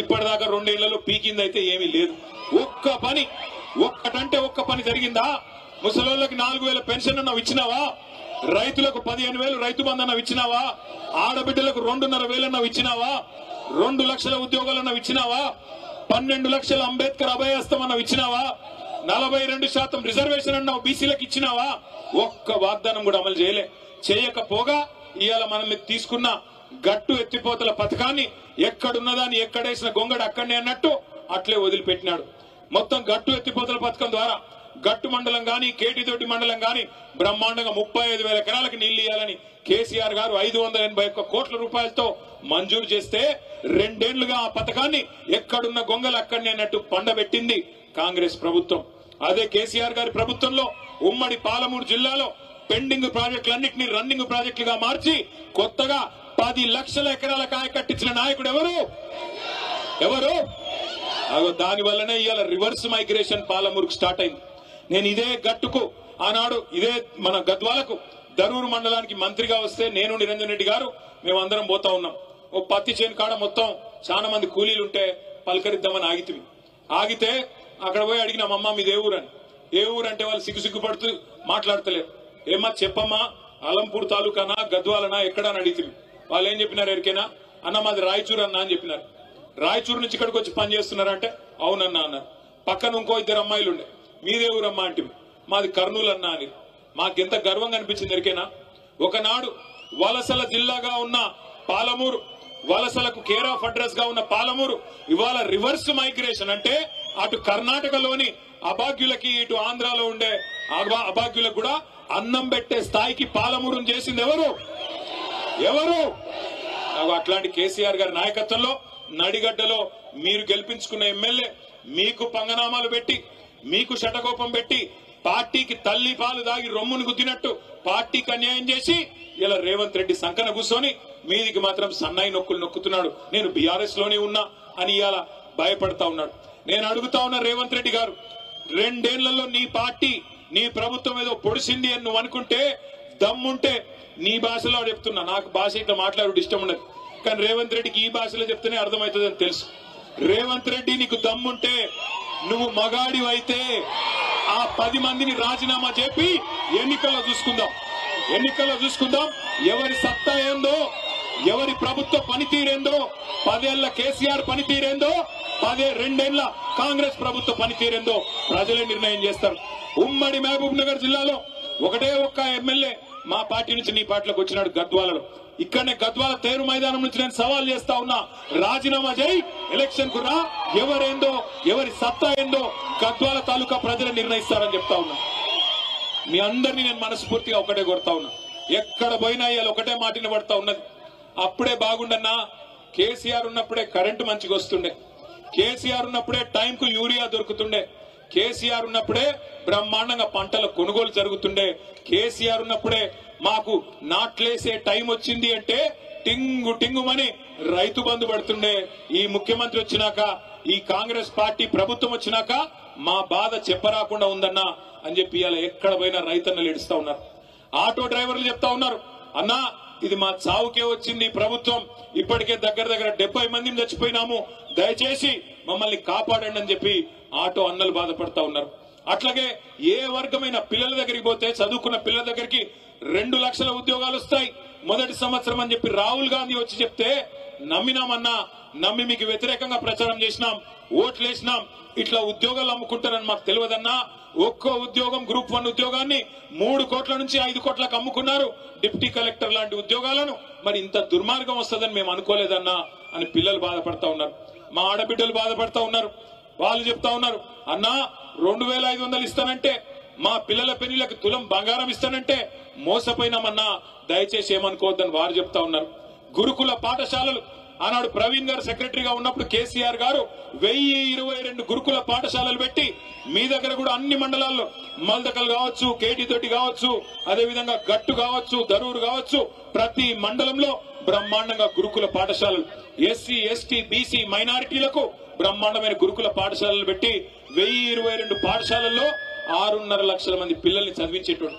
ఇప్పటిదాకా 2 ఏళ్లలో పీకిందైతే ఏమీ లేదు. ఒక్కటంటే ఒక్క పని జరిగిందా? ముసలోళ్ళకి 4,000 పెన్షన్ అన్నావు ఇచ్చినావా? రైతులకు 15,000 రైతు బంధు అన్నావు ఇచ్చినావా? ఆడబిడ్డలకు 2,500 అన్నావు ఇచ్చినావా? 2 లక్షల ఉద్యోగాలు అన్నావు ఇచ్చినావా? 12 లక్షల అంబేద్కర్ అభయహస్తం అన్నావు ఇచ్చినావా? 42% రిజర్వేషన్ అన్నావు బీసీలకు ఇచ్చినావా? ఒక్క వాగ్దానం కూడా అమలు చేయకపోగా ఇవాళ మనం తీసుకున్న గట్టు ఎత్తిపోతల పథకాన్ని ఎక్కడున్నదాన్ని ఎక్కడేసిన గొంగడు అక్కడనే అన్నట్టు అట్లే వదిలిపెట్టినాడు. మొత్తం గట్టు ఎత్తిపోతల పథకం ద్వారా గట్టు మండలం గాని, కేటితోటి మండలం గాని బ్రహ్మాండంగా 35,000 ఎకరాలకు నీళ్లు ఇవ్వాలని కేసీఆర్ గారు 581 కోట్ల రూపాయలతో మంజూరు చేస్తే 2 ఏళ్లుగా ఆ పథకాన్ని ఎక్కడున్న గొంగలు అక్కడనే అన్నట్టు పండబెట్టింది కాంగ్రెస్ ప్రభుత్వం. అదే కేసీఆర్ గారి ప్రభుత్వంలో ఉమ్మడి పాలమూరు జిల్లాలో పెండింగ్ ప్రాజెక్టులన్నింటినీ రన్నింగ్ ప్రాజెక్టులుగా మార్చి కొత్తగా 10 లక్షల ఎకరాల కాయ కట్టించిన నాయకుడు ఎవరు? దాని వల్లనే ఇవాళ రివర్స్ మైగ్రేషన్ పాలమూరుకు స్టార్ట్ అయింది. నేను ఇదే గట్టుకు ఆనాడు ఇదే మన గద్వాలకు దరూరు మండలానికి మంత్రిగా వస్తే నేను నిరంజన్ రెడ్డి గారు మేమందరం పోతా ఉన్నాం. ఓ పత్తి చేను కాడ మొత్తం చాలా మంది కూలీలు ఉంటే పలకరిద్దామని ఆగితే అక్కడ పోయి అడిగినామమ్మా మీది ఏ ఊరని. ఏ ఊరంటే వాళ్ళు సిగ్గుపడుతూ మాట్లాడతలేరు. ఏమా చెప్పమ్మా, అలంపూర్ తాలూకానా గద్వాలనా ఎక్కడా అని అడిగితే వాళ్ళు ఏం చెప్పినారు ఎరికేనా? అన్న మాది రాయచూరు అన్న అని చెప్పినారు. రాయచూరు నుంచి ఇక్కడికి వచ్చి పని చేస్తున్నారంటే అవునన్నా అన్నారు. పక్కన ఇంకో 2 అమ్మాయిలు ఉండే, మీదే ఊరమ్మా అంటే మాది కర్నూలు అన్నా అని. మాకెంత గర్వంగా అనిపించింది ఎరికేనా? ఒకనాడు వలసల జిల్లాగా ఉన్న పాలమూరు, వలసలకు కేర్ ఆఫ్ అడ్రస్ గా ఉన్న పాలమూరు ఇవాళ రివర్స్ మైగ్రేషన్ అంటే అటు కర్ణాటకలోని అభాగ్యులకి ఇటు ఆంధ్రాలో ఉండే అభాగ్యులకు కూడా అన్నం పెట్టే స్థాయికి పాలమూరును చేసింది ఎవరు? అట్లాంటి కేసీఆర్ గారి నాయకత్వంలో నడిగడ్డలో మీరు గెలిపించుకున్న ఎమ్మెల్యే మీకు పంగనామాలు పెట్టి, మీకు శటకోపం పెట్టి, పార్టీకి తల్లి పాలు దాగి రొమ్మును గుద్దినట్టు పార్టీకి అన్యాయం చేసి ఇలా రేవంత్ రెడ్డి సంకన కూర్చొని మీదికి మాత్రం సన్నాయి నొక్కులు నొక్కుతున్నాడు. నేను బీఆర్ఎస్ లోనే ఉన్నా అని ఇవాళ భయపడతా ఉన్నాడు. నేను అడుగుతా ఉన్నా రేవంత్ రెడ్డి గారు, 2 ఏళ్లలో నీ పార్టీ నీ ప్రభుత్వం ఏదో పొడిసింది అని నువ్వు అనుకుంటే దమ్ముంటే నీ భాషలో చెప్తున్నా. నాకు భాష ఇట్లా మాట్లాడు ఇష్టం ఉండదు, కానీ రేవంత్ రెడ్డికి ఈ భాషలో చెప్తేనే అర్థమవుతుంది అని తెలుసు. రేవంత్ రెడ్డి నీకు దమ్ముంటే నువ్వు మగాడివైతే ఆ 10 మందిని రాజీనామా చెప్పి ఎన్నికల్లో చూసుకుందాం ఎవరి సత్తా ఏందో, ఎవరి ప్రభుత్వ పనితీరేందో, 10 ఏళ్ల కేసీఆర్ పనితీరేందో, 2 ఏళ్ల కాంగ్రెస్ ప్రభుత్వ పనితీరేందో ప్రజలే నిర్ణయం చేస్తారు. ఉమ్మడి మహబూబ్ నగర్ జిల్లాలో ఒకటే ఒక్క ఎమ్మెల్యే మా పార్టీ నుంచి నీ పార్టీలోకి వచ్చినాడు గద్వాలలో. ఇక్కడనే గద్వాల తేరు మైదానం నుంచి నేను సవాల్ చేస్తా ఉన్నా, రాజీనామా చేయి, ఎలక్షన్ కు రా, ఎవరేందో ఎవరి సత్తా ఏందో గద్వాల తాలూకా ప్రజలు నిర్ణయిస్తారని చెప్తా ఉన్నా. మీ అందరినీ నేను మనస్ఫూర్తిగా ఒకటే కొడతా ఉన్నా. ఎక్కడ పోయినా ఇవాళ ఒకటే మాటిన పడతా ఉన్నది, అప్పుడే బాగుండన్నా, కేసీఆర్ ఉన్నప్పుడే కరెంటు మంచిగా వస్తుండే, కేసీఆర్ ఉన్నప్పుడే టైంకు యూరియా దొరుకుతుండే, కేసీఆర్ ఉన్నప్పుడే బ్రహ్మాండంగా పంటల కొనుగోలు జరుగుతుండే, కేసీఆర్ ఉన్నప్పుడే మాకు నాట్లేసే టైం వచ్చింది అంటే టింగు టింగుమని రైతు బంధు పడుతుండే. ఈ ముఖ్యమంత్రి వచ్చినాక, ఈ కాంగ్రెస్ పార్టీ ప్రభుత్వం వచ్చినాక మా బాధ చెప్పరాకుండా ఉందన్నా అని చెప్పి ఇలా ఎక్కడ పోయినా రైతన్నలు ఏడుస్తా ఉన్నారు. ఆటో డ్రైవర్లు చెప్తా ఉన్నారు, అన్నా ఇది మా చావుకే వచ్చింది ప్రభుత్వం, ఇప్పటికే దగ్గర 70 మందిని చచ్చిపోయినాము, దయచేసి మమ్మల్ని కాపాడండి అని చెప్పి ఆటో అన్నలు బాధపడతా ఉన్నారు. అట్లాగే ఏ వర్గమైన పిల్లల దగ్గరికి పోతే, చదువుకున్న పిల్లల దగ్గరికి 2 లక్షల ఉద్యోగాలు వస్తాయి మొదటి సంవత్సరం అని చెప్పి రాహుల్ గాంధీ వచ్చి చెప్తే నమ్మినామన్నా, నమ్మి మీకు వ్యతిరేకంగా ప్రచారం చేసినాం, ఓట్లేసినాం, ఇట్లా ఉద్యోగాలు అమ్ముకుంటారని మాకు తెలియదన్నా. ఒక్కో ఉద్యోగం గ్రూప్ 1 ఉద్యోగాన్ని 3 కోట్ల నుంచి 5 కోట్లకు అమ్ముకున్నారు, డిప్యూటీ కలెక్టర్ లాంటి ఉద్యోగాలను. మరి ఇంత దుర్మార్గం వస్తుందని మేము అనుకోలేదన్నా అని పిల్లలు బాధపడతా ఉన్నారు, మా ఆడబిడ్డలు బాధపడతా ఉన్నారు. వాళ్ళు చెప్తా ఉన్నారు, అన్నా 2500 ఇస్తానంటే, మా పిల్లల పెళ్లిలకు తులం బంగారం ఇస్తానంటే మోసపోయినామన్నా, దయచేసి ఏమనుకోవద్దని వారు చెప్తా ఉన్నారు. గురుకుల పాఠశాలలు ఆనాడు ప్రవీణ్ గారు సెక్రటరీగా ఉన్నప్పుడు కేసీఆర్ గారు 1022 గురుకుల పాఠశాలలు పెట్టి మీ దగ్గర కూడా అన్ని మండలాల్లో మల్దకల్ కావచ్చు, కేటీ తోటి కావచ్చు, అదేవిధంగా గట్టు కావచ్చు, దరూరు కావచ్చు, ప్రతి మండలంలో బ్రహ్మాండంగా గురుకుల పాఠశాలలు, ఎస్సీ ఎస్టీ బీసీ మైనారిటీలకు బ్రహ్మాండమైన గురుకుల పాఠశాలలు పెట్టి 1022 పాఠశాలల్లో 6.5 లక్షల మంది పిల్లల్ని చదివించేటోడు.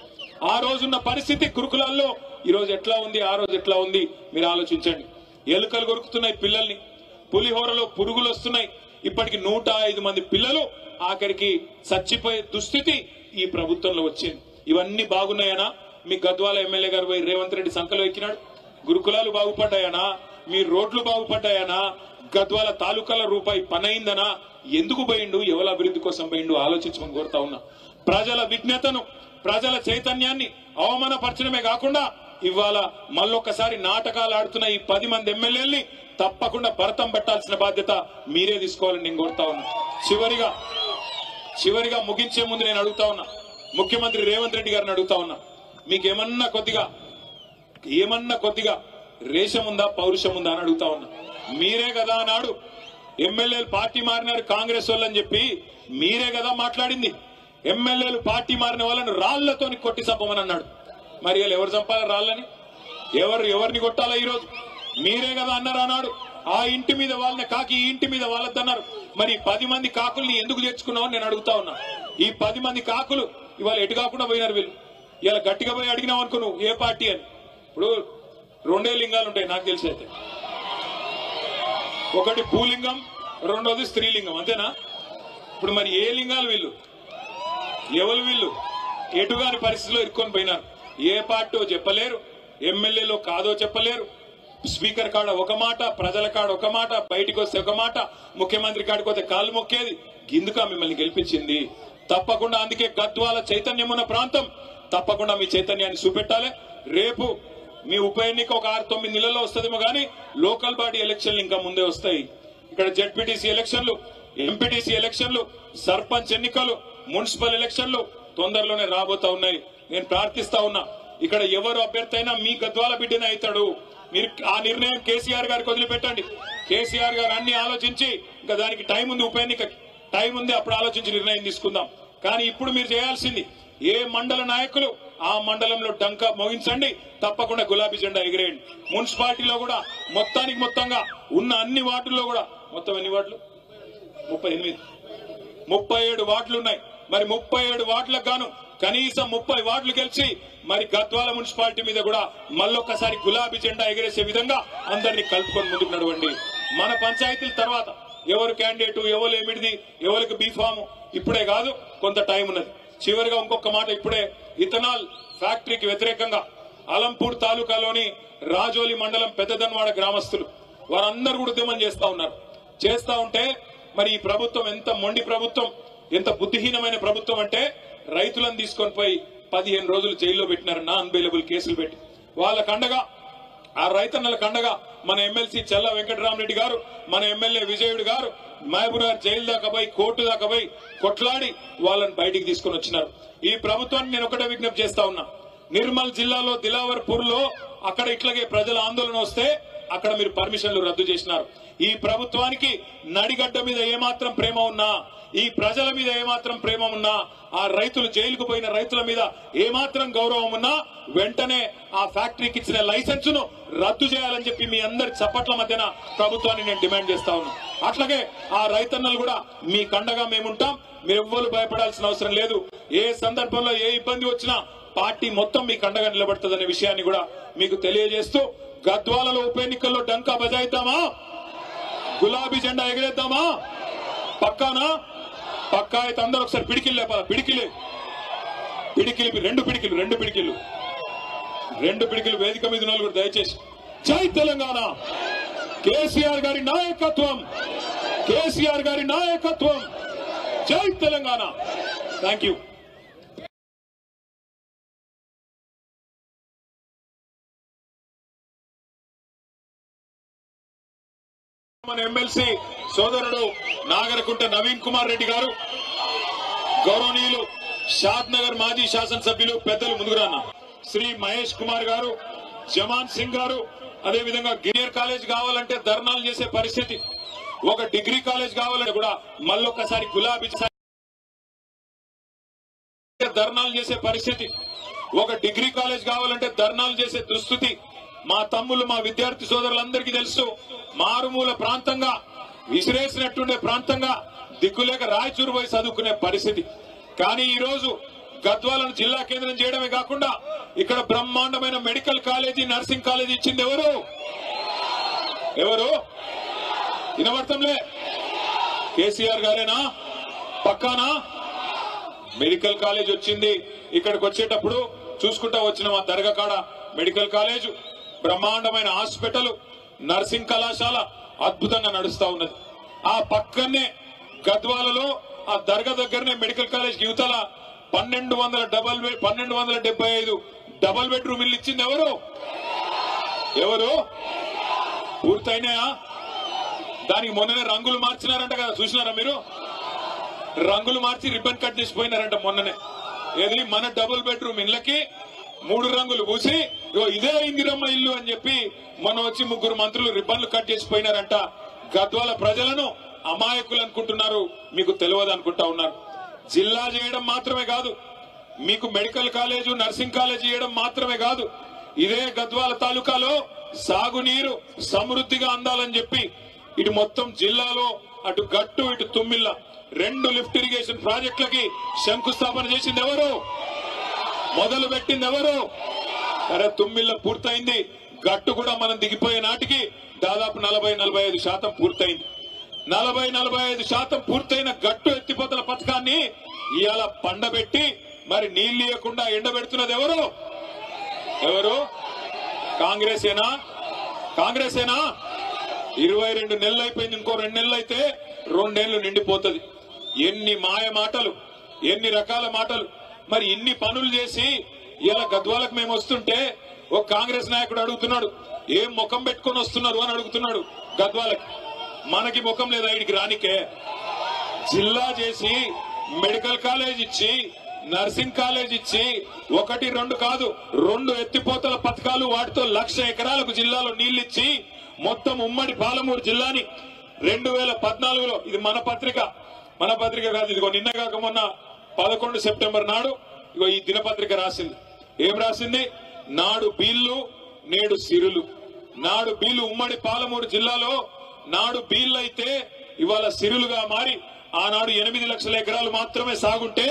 ఆ రోజున్న పరిస్థితి గురుకులాల్లో ఈ రోజు ఎట్లా ఉంది, ఆ రోజు ఎట్లా ఉంది మీరు ఆలోచించండి. ఎలుకలు కొరుకుతున్నాయి పిల్లల్ని, పులిహోరలో పురుగులు వస్తున్నాయి. ఇప్పటికి 105 మంది పిల్లలు ఆఖరికి చచ్చిపోయే దుస్థితి ఈ ప్రభుత్వంలో వచ్చింది. ఇవన్నీ బాగున్నాయనా? మీ గద్వాల ఎమ్మెల్యే గారు పోయి రేవంత్ రెడ్డి సంఖలో ఎక్కినాడు. గురుకులాలు బాగుపడ్డాయనా? మీ రోడ్లు బాగుపడ్డాయనా? గద్వాల తాలూకాల రూపాయి పనైందనా? ఎందుకు పోయిండు, ఎవరి అభివృద్ధి కోసం పోయిండు ఆలోచించమని కోరుతా ఉన్నా. ప్రజల విజ్ఞతను, ప్రజల చైతన్యాన్ని అవమానపరచడమే కాకుండా ఇవాళ మళ్ళొక్కసారి నాటకాలు ఆడుతున్న ఈ 10 మంది ఎమ్మెల్యేల్ని తప్పకుండా భరతం పెట్టాల్సిన బాధ్యత మీరే తీసుకోవాలని నేను కోరుతా ఉన్నా. చివరిగా ముగించే ముందు నేను అడుగుతా ఉన్నా, ముఖ్యమంత్రి రేవంత్ రెడ్డి గారిని అడుగుతా ఉన్నా, మీకు ఏమన్నా కొద్దిగా రేషం ఉందా, పౌరుషం ఉందా అని అడుగుతా ఉన్నా. మీరే కదా నాడు ఎమ్మెల్యేలు పార్టీ మారినారు కాంగ్రెస్ వాళ్ళని చెప్పి మీరే కదా మాట్లాడింది. ఎమ్మెల్యేలు పార్టీ మారిన వాళ్ళని రాళ్లతోని కొట్టి చంపమని అన్నాడు. మరి వాళ్ళు ఎవరు చంపాలి రాళ్ళని? ఎవరిని కొట్టాలా? ఈరోజు మీరే కదా అన్నారు అన్నాడు. ఆ ఇంటి మీద వాళ్ళని కాకి, ఈ ఇంటి మీద వాళ్ళద్దన్నారు. మరి 10 మంది కాకుల్ని ఎందుకు తెచ్చుకున్నావు నేను అడుగుతా ఉన్నా. ఈ 10 మంది కాకులు ఇవాళ ఎటు కాకుండా పోయినారు వీళ్ళు. ఇలా గట్టిగా పోయి అడిగినావు అనుకో నువ్వు ఏ పార్టీ అని. ఇప్పుడు 2 లింగాలు ఉంటాయి నాకు తెలిసి అయితే, ఒకటి భూలింగం, రెండోది స్త్రీలింగం, అంతేనా? ఇప్పుడు మరి ఏ లింగాలు వీళ్ళు, ఎవరు వీళ్ళు? ఎటుగాని పరిస్థితిలో ఇరుక్కొని పోయినారు. ఏ పార్టీ చెప్పలేరు, ఎమ్మెల్యేలో కాదో చెప్పలేరు. స్పీకర్ కాడ ఒక మాట, ప్రజల కాడ ఒక మాట, బయటికి వస్తే ఒక మాట, ముఖ్యమంత్రి కాడికి వస్తే కాళ్ళు మొక్కేది. ఇందుక మిమ్మల్ని గెలిపించింది తప్పకుండా. అందుకే గద్వాల చైతన్యం ఉన్న ప్రాంతం, తప్పకుండా మీ చైతన్యాన్ని చూపెట్టాలి. రేపు మీ ఉప ఎన్నిక ఒక 6-9 నెలల్లో వస్తుందేమో కానీ లోకల్ బాడీ ఎలక్షన్లు ఇంకా ముందే వస్తాయి. ఇక్కడ జెడ్పీటీసీ ఎలక్షన్లు, ఎంపీటీసీ ఎలక్షన్లు, సర్పంచ్ ఎన్నికలు, మున్సిపల్ ఎలక్షన్లు తొందరలోనే రాబోతా ఉన్నాయి. నేను ప్రార్థిస్తా ఉన్నా, ఇక్కడ ఎవరు అభ్యర్థి అయినా మీ గద్వాల బిడ్డనే అవుతాడు. మీరు ఆ నిర్ణయం కేసీఆర్ గారికి వదిలిపెట్టండి. కేసీఆర్ గారు అన్ని ఆలోచించి, ఇంకా దానికి టైం ఉంది, ఉప ఎన్నిక టైం ఉంది, అప్పుడు ఆలోచించి నిర్ణయం తీసుకుందాం. కానీ ఇప్పుడు మీరు చేయాల్సింది, ఏ మండల నాయకులు ఆ మండలంలో డంకా మోగించండి, తప్పకుండా గులాబీ జెండా ఎగిరేయండి. మున్సిపాలిటీలో కూడా మొత్తంగా ఉన్న అన్ని వార్డుల్లో కూడా, మొత్తం ఎన్ని వార్డులు? 37 వార్డులు ఉన్నాయి. మరి 37 వార్డులకు గాను కనీసం 30 వార్డులు గెలిచి మరి గద్వాల మున్సిపాలిటీ మీద కూడా మళ్ళొక్కసారి గులాబీ జెండా ఎగిరేసే విధంగా అందరినీ కలుపుకొని ముందుకు నడవండి. మన పంచాయతీల తర్వాత ఎవరు క్యాండిడేట్, ఎవరు ఏమిడిది, ఎవరికి బీఫాము ఇప్పుడే కాదు, కొంత టైం ఉన్నది. చివరిగా ఇంకొక మాట, ఇప్పుడే ఇథనాల్ ఫ్యాక్టరీకి వ్యతిరేకంగా అలంపూర్ తాలూకాలోని రాజోలి మండలం పెద్దదన్వాడ గ్రామస్తులు వారందరూ కూడా ఉద్యమం చేస్తా ఉంటే మరి ఈ ప్రభుత్వం ఎంత మొండి ప్రభుత్వం, ఎంత బుద్ధిహీనమైన ప్రభుత్వం అంటే రైతులను తీసుకొని పోయి 15 రోజులు జైల్లో పెట్టినారు, నాన్ బెయిలబుల్ కేసులు పెట్టి. వాళ్ళకు అండగా, ఆ రైతన్నలకు అండగా మన ఎమ్మెల్సీ చెల్ల వెంకటరామరెడ్డి గారు, మన ఎమ్మెల్యే విజయుడు గారు మహబూబ్నగర్ జైలు దాకా పోయి, కోర్టు దాకా పోయి కొట్లాడి వాళ్ళని బయటికి తీసుకొని వచ్చినారు. ఈ ప్రభుత్వాన్ని నేను ఒకటే విజ్ఞప్తి చేస్తా ఉన్నా, నిర్మల్ జిల్లాలో దిలావర్పూర్ లో అక్కడ ఇట్లాగే ప్రజల ఆందోళన వస్తే అక్కడ మీరు పర్మిషన్లు రద్దు చేసినారు. ఈ ప్రభుత్వానికి నడిగడ్డ మీద ఏమాత్రం ప్రేమ ఉన్నా, ఈ ప్రజల మీద ఏమాత్రం ప్రేమ ఉన్నా, ఆ రైతులు జైలుకు పోయిన రైతుల మీద ఏమాత్రం గౌరవం ఉన్నా వెంటనే ఆ ఫ్యాక్టరీకి ఇచ్చిన లైసెన్స్ ను రద్దు చేయాలని చెప్పి మీ అందరి చప్పట్ల మధ్యన ప్రభుత్వాన్ని నేను డిమాండ్ చేస్తా ఉన్నా. అట్లాగే ఆ రైతన్నలు కూడా మీ కండగా మేముంటాం, మీరు ఎవ్వరు భయపడాల్సిన అవసరం లేదు. ఏ సందర్భంలో ఏ ఇబ్బంది వచ్చినా పార్టీ మొత్తం మీ కండగా నిలబడుతుందనే విషయాన్ని కూడా మీకు తెలియజేస్తూ, గద్వాలలో ఉప ఎన్నికల్లో డంకా బజాయిద్దామా, గులాబీ జెండా ఎగరేద్దామా? పక్కానా? పక్కా అయితే అందరూ ఒకసారి పిడికిలు లేపాలి. పిడికిలు రెండు పిడికిలు వేదిక మీద ఉన్న కూడా దయచేసి జై తెలంగాణ, కేసీఆర్ గారి నాయకత్వం, కేసీఆర్ గారి నాయకత్వం, జై తెలంగాణ. Thank you. మన ఎమ్మెల్సీ సోదరుడు నాగరకుంట నవీన్ కుమార్ రెడ్డి గారు, గౌరవనీయులు షాద్ నగర్ మాజీ శాసనసభ్యులు పెద్దలు ముందుకురాన్న శ్రీ మహేష్ కుమార్ గారు, జమాన్ సింగ్ గారు, అదేవిధంగా గిరియర్ కాలేజ్ కావాలంటే ధర్నాలు చేసే పరిస్థితి, ఒక డిగ్రీ కాలేజ్ కావాలంటే కూడా మళ్ళొక్కసారి గులాబీ ధర్నాలు చేసే పరిస్థితి, ఒక డిగ్రీ కాలేజ్ కావాలంటే ధర్నాలు చేసే దుస్థితి మా తమ్ముళ్ళు, మా విద్యార్థి సోదరులందరికీ తెలుసు. మారుమూల ప్రాంతంగా, విసిరేసినట్టుండే ప్రాంతంగా దిక్కులేక రాయచూరు పోయి చదువుకునే పరిస్థితి. కానీ ఈ రోజు గద్వాలను జిల్లా కేంద్రం చేయడమే కాకుండా ఇక్కడ బ్రహ్మాండమైన మెడికల్ కాలేజీ, నర్సింగ్ కాలేజీ ఇచ్చింది ఎవరు? వినబడతంలే. కేసీఆర్ గారేనా? పక్కానా? మెడికల్ కాలేజ్ వచ్చింది. ఇక్కడికి వచ్చేటప్పుడు చూసుకుంటా వచ్చిన మా దర్గా కాడ మెడికల్ కాలేజ్, బ్రహ్మాండమైన హాస్పిటల్, నర్సింగ్ కళాశాల అద్భుతంగా నడుస్తా ఉన్నది. ఆ పక్కనే గద్వాలలో ఆ దర్గా దగ్గరనే మెడికల్ కాలేజ్ యువతల 1275 డబల్ బెడ్రూమ్ ఇల్లు ఇచ్చింది ఎవరు? పూర్తయినాయా? దానికి మొన్ననే రంగులు మార్చినారంట కదా, చూసినారా మీరు? రంగులు మార్చి రిబ్బన్ కట్ చేసిపోయినారంట మొన్ననే. ఏది మన డబుల్ బెడ్రూమ్ ఇళ్ళకి 3 రంగులు పూసి ఇదే ఇందిరమ్మ ఇల్లు అని చెప్పి మొన్న వచ్చి 3 మంత్రులు రిబ్బన్లు కట్ చేసిపోయినారంట. గద్వాల ప్రజలను అమాయకులు అనుకుంటున్నారు, మీకు తెలియదు అనుకుంటా ఉన్నారు. జిల్లా చేయడం మాత్రమే కాదు, మీకు మెడికల్ కాలేజు, నర్సింగ్ కాలేజ్ చేయడం మాత్రమే కాదు, ఇదే గద్వాల తాలూకాలో సాగునీరు సమృద్ధిగా అందాలని చెప్పి ఇటు మొత్తం జిల్లాలో అటు గట్టు ఇటు తుమ్మిళ్ళ 2 లిఫ్ట్ ఇరిగేషన్ ప్రాజెక్టులకి శంకుస్థాపన చేసింది ఎవరు? మొదలు పెట్టింది ఎవరు? సరే, తుమ్మిళ్ళ పూర్తయింది. గట్టు కూడా మనం దిగిపోయే నాటికి దాదాపు 40-45% పూర్తయింది. 40-45% పూర్తయిన గట్టు ఎత్తిపోతల పథకాన్ని ఇవాళ పండబెట్టి మరి నీళ్లు ఇవ్వకుండా ఎండబెడుతున్నది ఎవరు? కాంగ్రెసేనా? 22 నెలలు అయిపోయింది, ఇంకో 2 నెలలు అయితే 2 ఏళ్లు నిండిపోతుంది. ఎన్ని మాయ మాటలు, ఎన్ని రకాల మాటలు. మరి ఇన్ని పనులు చేసి ఇలా గద్వాలకు మేము వస్తుంటే ఒక కాంగ్రెస్ నాయకుడు అడుగుతున్నాడు, ఏం ముఖం పెట్టుకొని వస్తున్నారు అని అడుగుతున్నాడు గద్వాలకి. మనకి ముఖం లేదా ఇడికి రానికే? జిల్లా చేసి, మెడికల్ కాలేజ్ ఇచ్చి, నర్సింగ్ కాలేజ్ ఇచ్చి 1, 2 కాదు 2 ఎత్తిపోతల పథకాలు వాటితో 1,00,000 ఎకరాలకు జిల్లాలో నీళ్లిచ్చి మొత్తం ఉమ్మడి పాలమూరు జిల్లాని 2014లో ఇది మన పత్రిక కాదు, ఇదిగో నిన్న కాక మొన్న 11 సెప్టెంబర్ నాడు ఇగో ఈ దినపత్రిక రాసింది. ఏం రాసింది? నాడు బీళ్లు నేడు సిరులు. నాడు బీళ్లు ఉమ్మడి పాలమూరు జిల్లాలో నాడు బీళ్లు అయితే ఇవాళ సిరులుగా మారి ఆనాడు 8 లక్షల ఎకరాలు మాత్రమే సాగుంటే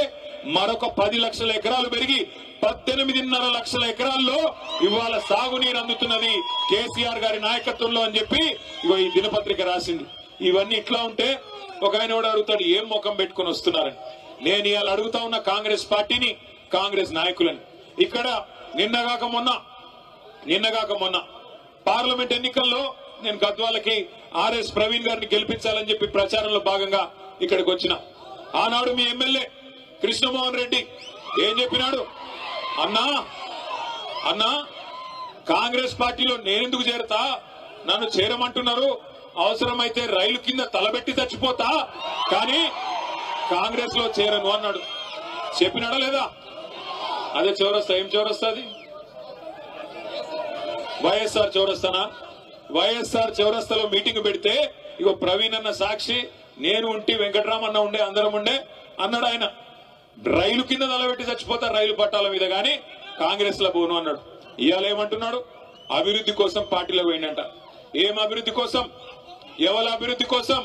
మరొక 10 లక్షల ఎకరాలు పెరిగి 18.5 లక్షల ఎకరాల్లో ఇవాళ సాగునీరు అందుతున్నది కేసీఆర్ గారి నాయకత్వంలో అని చెప్పి ఇగో ఈ దినపత్రిక రాసింది. ఇవన్నీ ఇట్లా ఉంటే ఒక ఆయన కూడా అడుగుతాడు, ఏం ముఖం పెట్టుకుని వస్తున్నారని. నేను ఇవాళ అడుగుతా ఉన్న కాంగ్రెస్ పార్టీని, కాంగ్రెస్ నాయకులని. ఇక్కడ నిన్నగాక మొన్న పార్లమెంట్ ఎన్నికల్లో నేను గద్వాలకి ఆర్ఎస్ ప్రవీణ్ గారిని గెలిపించాలని చెప్పి ప్రచారంలో భాగంగా ఇక్కడికి వచ్చిన. ఆనాడు మీ ఎమ్మెల్యే కృష్ణమోహన్ రెడ్డి ఏం చెప్పినాడు? అన్నా కాంగ్రెస్ పార్టీలో నేనెందుకు చేరతా, నన్ను చేరమంటున్నారు, అవసరమైతే రైలు కింద తలబెట్టి చచ్చిపోతా, కానీ కాంగ్రెస్ లో చేరను అన్నాడు. చెప్పినాడా లేదా? అదే చౌరస్తా. ఏం చౌరస్తా అది? వైఎస్ఆర్ చౌరస్తానా? వైఎస్ఆర్ చౌరస్తాలో మీటింగ్ పెడితే ఇగో ప్రవీణ్ అన్న సాక్షి, నేను ఉంటి, వెంకటరామన్న ఉండే, అందరం ఉండే అన్నాడు. ఆయన రైలు కింద తలబెట్టి చచ్చిపోతా రైలు పట్టాల మీద, గాని కాంగ్రెస్ లో పోను అన్నాడు. ఇవాళ ఏమంటున్నాడు? అభివృద్ధి కోసం పార్టీలో పోయిందంట. ఏం అభివృద్ధి కోసం? ఎవరి అభివృద్ధి కోసం?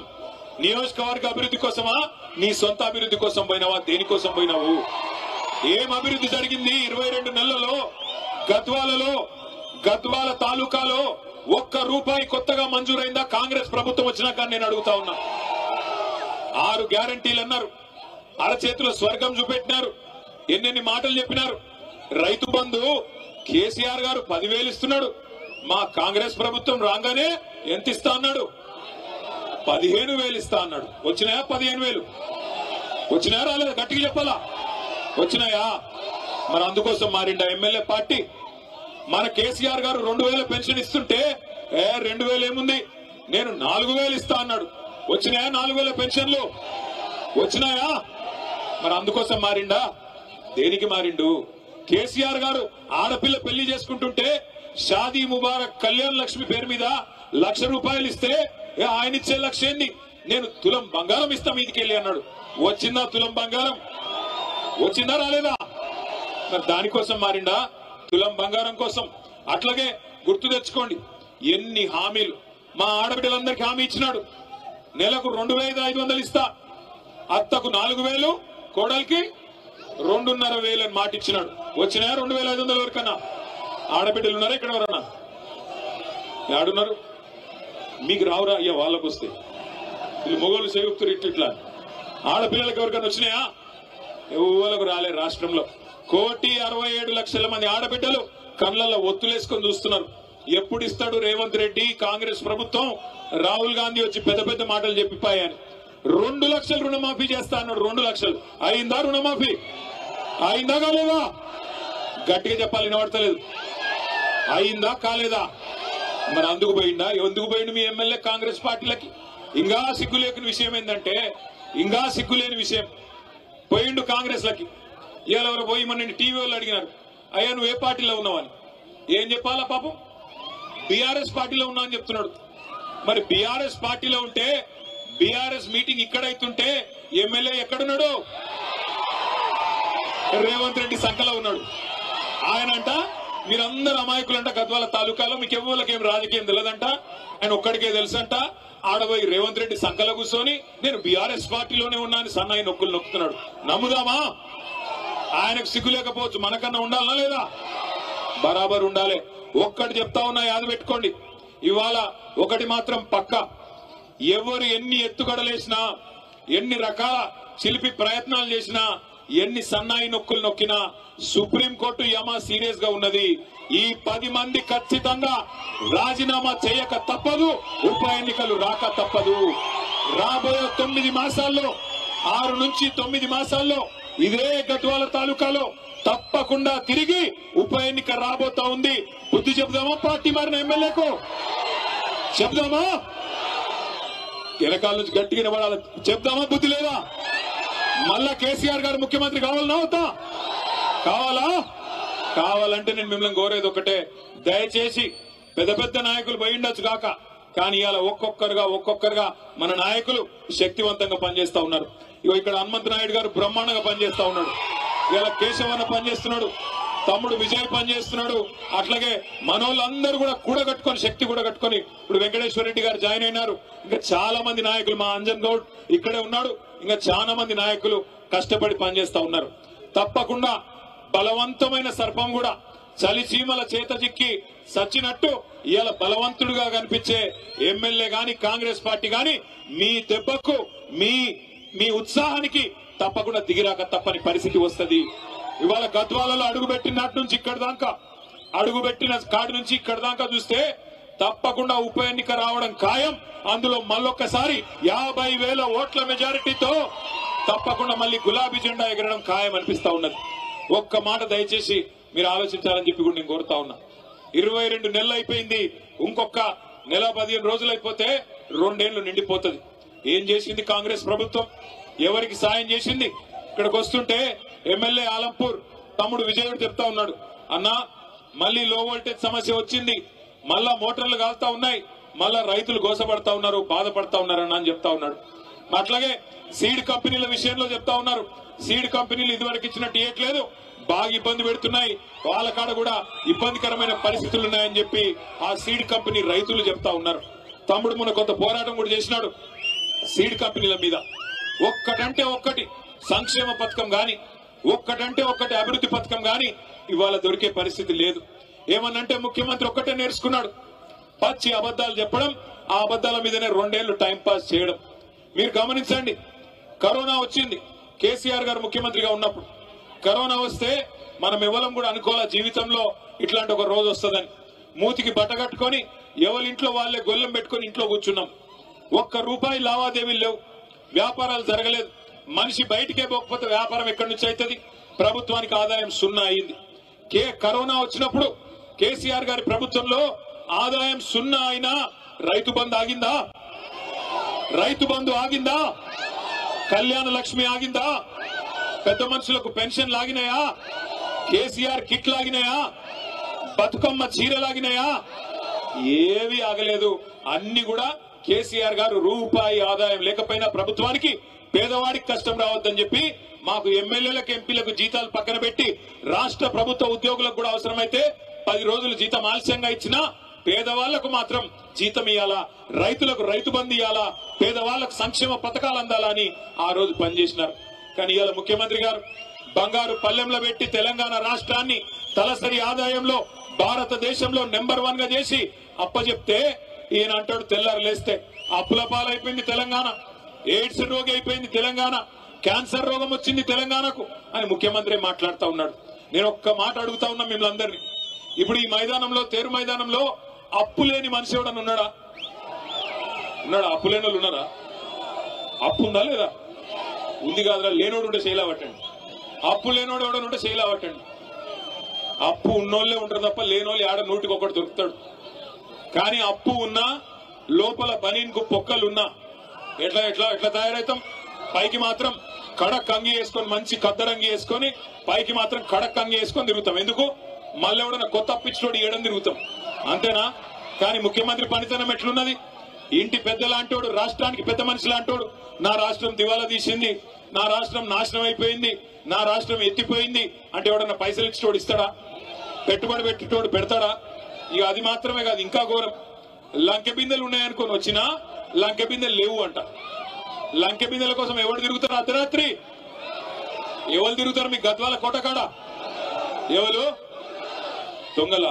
నియోజకవర్గ అభివృద్ధి కోసమా? నీ సొంత అభివృద్ధి కోసం పోయినావా? దేనికోసం పోయినావు? ఏం అభివృద్ధి జరిగింది 22 నెలలలో? గద్వాల తాలూకాలో 1 రూపాయి కొత్తగా మంజూరైందా కాంగ్రెస్ ప్రభుత్వం వచ్చినాక? నేను అడుగుతా ఉన్నా. 6 గ్యారంటీలు అన్నారు, అరచేతిలో స్వర్గం చూపెట్టినారు, ఎన్నెన్ని మాటలు చెప్పినారు. రైతు బంధు కేసీఆర్ గారు 10,000 ఇస్తున్నాడు. మా కాంగ్రెస్ ప్రభుత్వం రాగానే ఎంత ఇస్తా అన్నాడు? 15,000 ఇస్తా అన్నాడు. వచ్చినాయా 15,000? వచ్చినాయా రాలేదా? గట్టిగా చెప్పాలా? వచ్చినాయా? మరి అందుకోసం మారిండా ఎమ్మెల్యే పార్టీ? మన కేసీఆర్ గారు 2,000 పెన్షన్ ఇస్తుంటే 2,000 ఏముంది, నేను 4,000 ఇస్తా అన్నాడు. వచ్చినాయా 4,000 పెన్షన్లు? వచ్చినాయా? మరి అందుకోసం మారిండా? దేనికి మారిండు? కేసీఆర్ గారు ఆడపిల్ల పెళ్లి చేసుకుంటుంటే షాదీ ముబారక్ కళ్యాణ్ లక్ష్మి పేరు మీద 1,00,000 రూపాయలు ఇస్తే ఆయన ఇచ్చే 1,00,000 ఏంది, నేను తులం బంగారం ఇస్తా మీదికెళ్ళి అన్నాడు. వచ్చిందా తులం బంగారం? వచ్చిందా రాలేదా? మరి దానికోసం మారిండా? తులం బంగారం కోసం. అట్లాగే గుర్తు తెచ్చుకోండి, ఎన్ని హామీలు మా ఆడబిడ్డలందరికీ హామీ ఇచ్చినాడు. నెలకు 2,500 ఇస్తా, అత్తకు 4,000, కోడలికి 2,500 అని మాట ఇచ్చినాడు. వచ్చినాయా 2,500 వరకన్నా? ఆడబిడ్డలు ఉన్నారా ఇక్కడ? ఎవరన్నా ఆడున్నారు? మీకు రావురా అయ్యా? వాళ్ళకు వస్తే వీళ్ళు మొగోళ్ళు సేగుతురు ఇట్లా. ఆడపిల్లలకు ఎవరికైనా వచ్చినాయా? ఎవరికి రాలే. రాష్ట్రంలో 1,67,00,000 మంది ఆడబిడ్డలు కళ్ళల్లో ఒత్తులేసుకొని చూస్తున్నారు. ఎప్పుడు ఇస్తాడు రేవంత్ రెడ్డి, కాంగ్రెస్ ప్రభుత్వం, రాహుల్ గాంధీ వచ్చి పెద్ద పెద్ద మాటలు చెప్పిపోయాని. 2 లక్షలు రుణమాఫీ చేస్తా అన్నాడు. 2 లక్షలు అయిందా? రుణమాఫీ అయిందా కాలేదా? గట్టిగా చెప్పాలి, వినబడతలేదు. అయిందా కాలేదా? మరి అందుకు పోయిందా? ఎందుకు పోయిండు మీ ఎమ్మెల్యే కాంగ్రెస్ పార్టీలకి? ఇంకా సిగ్గులేని విషయం ఏంటంటే, ఇంకా సిగ్గులేని విషయం, పోయిండు కాంగ్రెస్ లకి. ఇవాళ పోయి మన టీవీ వాళ్ళు అడిగినారు, అయ్యా నువ్వు ఏ పార్టీలో ఉన్నావని. ఏం చెప్పాలా పాపం? బీఆర్ఎస్ పార్టీలో ఉన్నా అని చెప్తున్నాడు. మరి బీఆర్ఎస్ పార్టీలో ఉంటే, బీఆర్ఎస్ మీటింగ్ ఇక్కడైతుంటే ఎమ్మెల్యే ఎక్కడున్నాడు? రేవంత్ రెడ్డి సంకలో ఉన్నాడు. ఆయనంట మీరందరూ అమాయకులంట, గద్వాల తాలూకాలో మీకు ఎవరికేం రాజకీయం తెలియదంట, ఆయన ఒక్కడికే తెలుసంట. ఆడబోయి రేవంత్ రెడ్డి సంకలో కూర్చొని నేను బీఆర్ఎస్ పార్టీలోనే ఉన్నాను సన్నాయి నొక్కులు నొక్కుతున్నాడు. నమ్ముదామా? ఆయనకు సిగ్గు లేకపోవచ్చు, మనకన్నా ఉండాలనా లేదా? బరాబర్ ఉండాలి. ఒక్కటి చెప్తా ఉన్నా, యాద పెట్టుకోండి. ఇవాళ ఒకటి మాత్రం పక్క, ఎవరు ఎన్ని ఎత్తుగడలేసినా, ఎన్ని రకాల చిలిపి ప్రయత్నాలు చేసినా, ఎన్ని సన్నాయి నొక్కులు నొక్కినా సుప్రీంకోర్టు యమా సీరియస్ గా ఉన్నది. ఈ 10 మంది ఖచ్చితంగా రాజీనామా చేయక తప్పదు, ఉప ఎన్నికలు రాక తప్పదు. రాబోయే 9 మాసాల్లో, 6 నుంచి 9 మాసాల్లో ఇదే గద్వాల తాలూకాలో తప్పకుండా తిరిగి ఉప ఎన్నిక రాబోతా ఉంది. బుద్ధి చెబుదామా పార్టీ మారిన ఎమ్మెల్యేకు? చెప్దామా? వెనకాల నుంచి గట్టిగా నిలబడాలి. చెప్దామా? బుద్ధి లేదా? మళ్ళా కేసీఆర్ గారు ముఖ్యమంత్రి కావాలన్నా అవుతా కావాలా కావాలంటే నేను మిమ్మల్ని కోరేది ఒకటే, దయచేసి పెద్ద పెద్ద నాయకులు పోయి ఉండొచ్చు కాక, కానీ ఇవాళ ఒక్కొక్కరుగా మన నాయకులు శక్తివంతంగా పనిచేస్తా ఉన్నారు. ఇక్కడ హనుమంత్ నాయుడు గారు బ్రహ్మాండంగా పనిచేస్తా ఉన్నాడు, ఇవాళ కేశవన్న పనిచేస్తున్నాడు, తమ్ముడు విజయ్ పనిచేస్తున్నాడు. అట్లాగే మనోళ్ళందరూ కూడా కూడగట్టుకొని శక్తి కూడగట్టుకొని ఇప్పుడు వెంకటేశ్వర రెడ్డి గారు జాయిన్ అయినారు. ఇంకా చాలా మంది నాయకులు, మా అంజన్ గౌడ్ ఇక్కడే ఉన్నాడు, ఇంకా చాలా మంది నాయకులు కష్టపడి పనిచేస్తా ఉన్నారు. తప్పకుండా బలవంతమైన సర్పం కూడా చలిచీమల చేత చిక్కి సచ్చినట్టు ఇవాళ బలవంతుడుగా కనిపించే ఎమ్మెల్యే గాని కాంగ్రెస్ పార్టీ గాని మీ దెబ్బకు మీ ఉత్సాహానికి తప్పకుండా దిగిరాక తప్పని పరిస్థితి వస్తుంది. ఇవాళ గద్వాలలో అడుగుపెట్టినట్టు నుంచి ఇక్కడ దాకా, అడుగుపెట్టిన కాడి నుంచి ఇక్కడ దాకా చూస్తే తప్పకుండా ఉప ఎన్నిక రావడం ఖాయం. అందులో మళ్ళొక్కసారి 50,000 ఓట్ల మెజారిటీతో తప్పకుండా మళ్ళీ గులాబీ జెండా ఎగరడం ఖాయం అనిపిస్తా ఉన్నది. ఒక్క మాట దయచేసి మీరు ఆలోచించాలని చెప్పి కూడా నేను కోరుతా ఉన్నా. 22 నెలలు అయిపోయింది, ఇంకొక నెల 15 రోజులు అయిపోతే 2 ఏళ్లు నిండిపోతుంది. ఏం చేసింది కాంగ్రెస్ ప్రభుత్వం? ఎవరికి సాయం చేసింది? ఇక్కడికి వస్తుంటే ఎమ్మెల్యే ఆలంపూర్ తమ్ముడు విజయుడు చెప్తా ఉన్నాడు, అన్నా మళ్ళీ లో వోల్టేజ్ సమస్య వచ్చింది, మళ్ళా మోటార్లు కాలుతా ఉన్నాయి, మళ్ళా రైతులు గోసపడతా ఉన్నారు, బాధపడతా ఉన్నారన్న అని చెప్తా ఉన్నాడు. అట్లాగే సీడ్ కంపెనీల విషయంలో చెప్తా ఉన్నారు, సీడ్ కంపెనీలు ఇదివరకు ఇచ్చినట్టు ఇవ్వట్లేదు, బాగా ఇబ్బంది పెడుతున్నాయి, వాళ్ళ కాడ కూడా ఇబ్బందికరమైన పరిస్థితులు ఉన్నాయని చెప్పి ఆ సీడ్ కంపెనీ రైతులు చెప్తా ఉన్నారు. తమ్ముడు మొన్న కొంత పోరాటం కూడా చేసినాడు సీడ్ కంపెనీల మీద. ఒక్కటంటే ఒక్కటి సంక్షేమ పథకం గాని, ఒక్కటంటే ఒక్కటి అభివృద్ధి పథకం గాని ఇవాళ దొరికే పరిస్థితి లేదు. ఏమన్నంటే ముఖ్యమంత్రి ఒక్కటే నేర్చుకున్నాడు, పచ్చి అబద్దాలు చెప్పడం, ఆ అబద్దాల మీదనే 2 ఏళ్లు టైం పాస్ చేయడం. మీరు గమనించండి, కరోనా వచ్చింది కేసీఆర్ గారు ముఖ్యమంత్రిగా ఉన్నప్పుడు. కరోనా వస్తే మనం ఎవరం కూడా అనుకోవాల జీవితంలో ఇట్లాంటి ఒక రోజు వస్తుందని. మూతికి బట్ట కట్టుకొని ఎవరింట్లో వాళ్ళే గొల్లెం పెట్టుకొని ఇంట్లో కూర్చున్నాం. ₹1 లావాదేవీలు లేవు, వ్యాపారాలు జరగలేదు. మనిషి బయటికే పోకపోతే వ్యాపారం ఎక్కడి నుంచి అవుతుంది? ప్రభుత్వానికి ఆదాయం 0 అయింది. కరోనా వచ్చినప్పుడు కేసీఆర్ గారి ప్రభుత్వంలో ఆదాయం 0 అయినా రైతు బంధు ఆగిందా? రైతు బంధు ఆగిందా? కళ్యాణ లక్ష్మి ఆగిందా? పెద్ద మనుషులకు పెన్షన్ లాగినాయా? కేసీఆర్ కిట్ లాగినాయా? బతుకమ్మ చీరలాగినాయా? ఏవి ఆగలేదు. అన్ని కూడా కేసీఆర్ గారు రూపాయి ఆదాయం లేకపోయినా ప్రభుత్వానికి పేదవాడికి కష్టం రావద్దని చెప్పి మాకు ఎమ్మెల్యేలకు ఎంపీలకు జీతాలు పక్కన పెట్టి రాష్ట్ర ప్రభుత్వ ఉద్యోగులకు కూడా అవసరమైతే 10 రోజులు జీతం ఆలస్యంగా ఇచ్చినా పేదవాళ్లకు మాత్రం జీతం ఇవ్వాలా, రైతులకు రైతు బంధు ఇవ్వాలా, పేదవాళ్లకు సంక్షేమ పథకాలు అందాలా అని ఆ రోజు పనిచేసినారు. కానీ ఇవాళ ముఖ్యమంత్రి గారు బంగారు పల్లెంలో పెట్టి తెలంగాణ రాష్ట్రాన్ని తలసరి ఆదాయంలో భారతదేశంలో నెంబర్ 1 గా చేసి అప్పచెప్తే ఈయన అంటాడు తెల్లారు లేస్తే అప్పుల పాలైపోయింది తెలంగాణ, ఎయిడ్స్ రోగి అయిపోయింది తెలంగాణ, క్యాన్సర్ రోగం వచ్చింది తెలంగాణకు అని ముఖ్యమంత్రి మాట్లాడుతూ ఉన్నాడు. నేను ఒక్క మాట అడుగుతా ఉన్నా మిమ్మల్ని అందరినీ, ఇప్పుడు ఈ మైదానంలో తేరు మైదానంలో అప్పు లేని మనిషి ఎవడన్నా ఉన్నాడా? అప్పు లేని వాళ్ళు ఉన్నారా? అప్పు ఉందా లేదా? ఉంది కాదురా. లేనోడు ఉంటే శైలా పట్టండి, అప్పు లేనోడు ఎవడనుంటే శైలా పట్టండి. అప్పు ఉన్నోళ్లే ఉంటారు తప్ప లేనోళ్ళు ఆడ 100కి 1 దొరుకుతాడు. కానీ అప్పు ఉన్నా లోపల బనీన్కు పొక్కలున్నా ఎట్లా ఎట్లా ఎట్లా తయారవుతాం? పైకి మాత్రం కడక్ అంగి వేసుకొని మంచి కద్దరంగి వేసుకొని పైకి మాత్రం కడక్ అంగి వేసుకొని తిరుగుతాం. ఎందుకు? మళ్ళీ ఎవడన్నా కొత్త అప్పిచ్చినోడు ఏడని తిరుగుతాం, అంతేనా? కానీ ముఖ్యమంత్రి పనితనం ఎట్లున్నది? ఇంటి పెద్ద లాంటోడు, రాష్ట్రానికి పెద్ద మనిషి లాంటోడు, నా రాష్ట్రం దివాలా తీసింది, నా రాష్ట్రం నాశనం అయిపోయింది, నా రాష్ట్రం ఎత్తిపోయింది అంటే ఎవడన్నా పైసలు ఇచ్చినోడు ఇస్తాడా? పెట్టుబడి పెట్టేటోడు పెడతాడా? ఇక అది మాత్రమే కాదు, ఇంకా ఘోరం, లంకె బిందెలు ఉన్నాయనుకొని వచ్చినా లంకె బిందెలు లేవు అంట. లంకె బిందెల కోసం ఎవరు తిరుగుతారు? అర్ధరాత్రి ఎవరు తిరుగుతారు? మీ గద్వాల కోటకాడ ఎవరు దొంగల?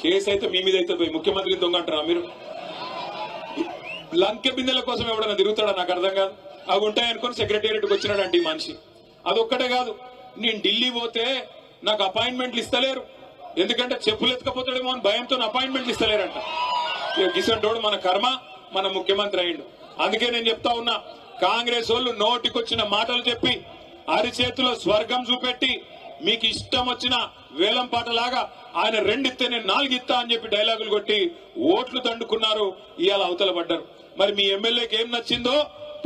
కేసు అయితే మీ మీద అయితే పోయి ముఖ్యమంత్రిని దొంగ అంటారా మీరు? లంకె బిందెల కోసం ఎవడన్నా తిరుగుతాడా? నాకు అర్థం కాదు. అవి ఉంటాయనుకొని సెక్రటేరియట్కి వచ్చినాడంటే ఈ మనిషి. అదొక్కటే కాదు, నేను ఢిల్లీ పోతే నాకు అపాయింట్మెంట్లు ఇస్తలేరు, ఎందుకంటే చెప్పులు ఎత్తుకపోతాడేమో అని భయంతో అపాయింట్మెంట్లు ఇస్తలేరంట. గిసంటోడు మన కర్మ, మన ముఖ్యమంత్రి అయ్యిండు. అందుకే నేను చెప్తా ఉన్నా, కాంగ్రెస్ వాళ్ళు నోటికొచ్చిన మాటలు చెప్పి అరిచేతిలో స్వర్గం చూపెట్టి మీకు ఇష్టం వచ్చిన వేలం పాటలాగా ఆయన 2 ఇస్తే నేను 4 ఇస్తా అని చెప్పి డైలాగులు కొట్టి ఓట్లు దండుకున్నారు. ఇవాళ అవతల పడ్డారు. మరి మీ ఎమ్మెల్యేకి ఏం నచ్చిందో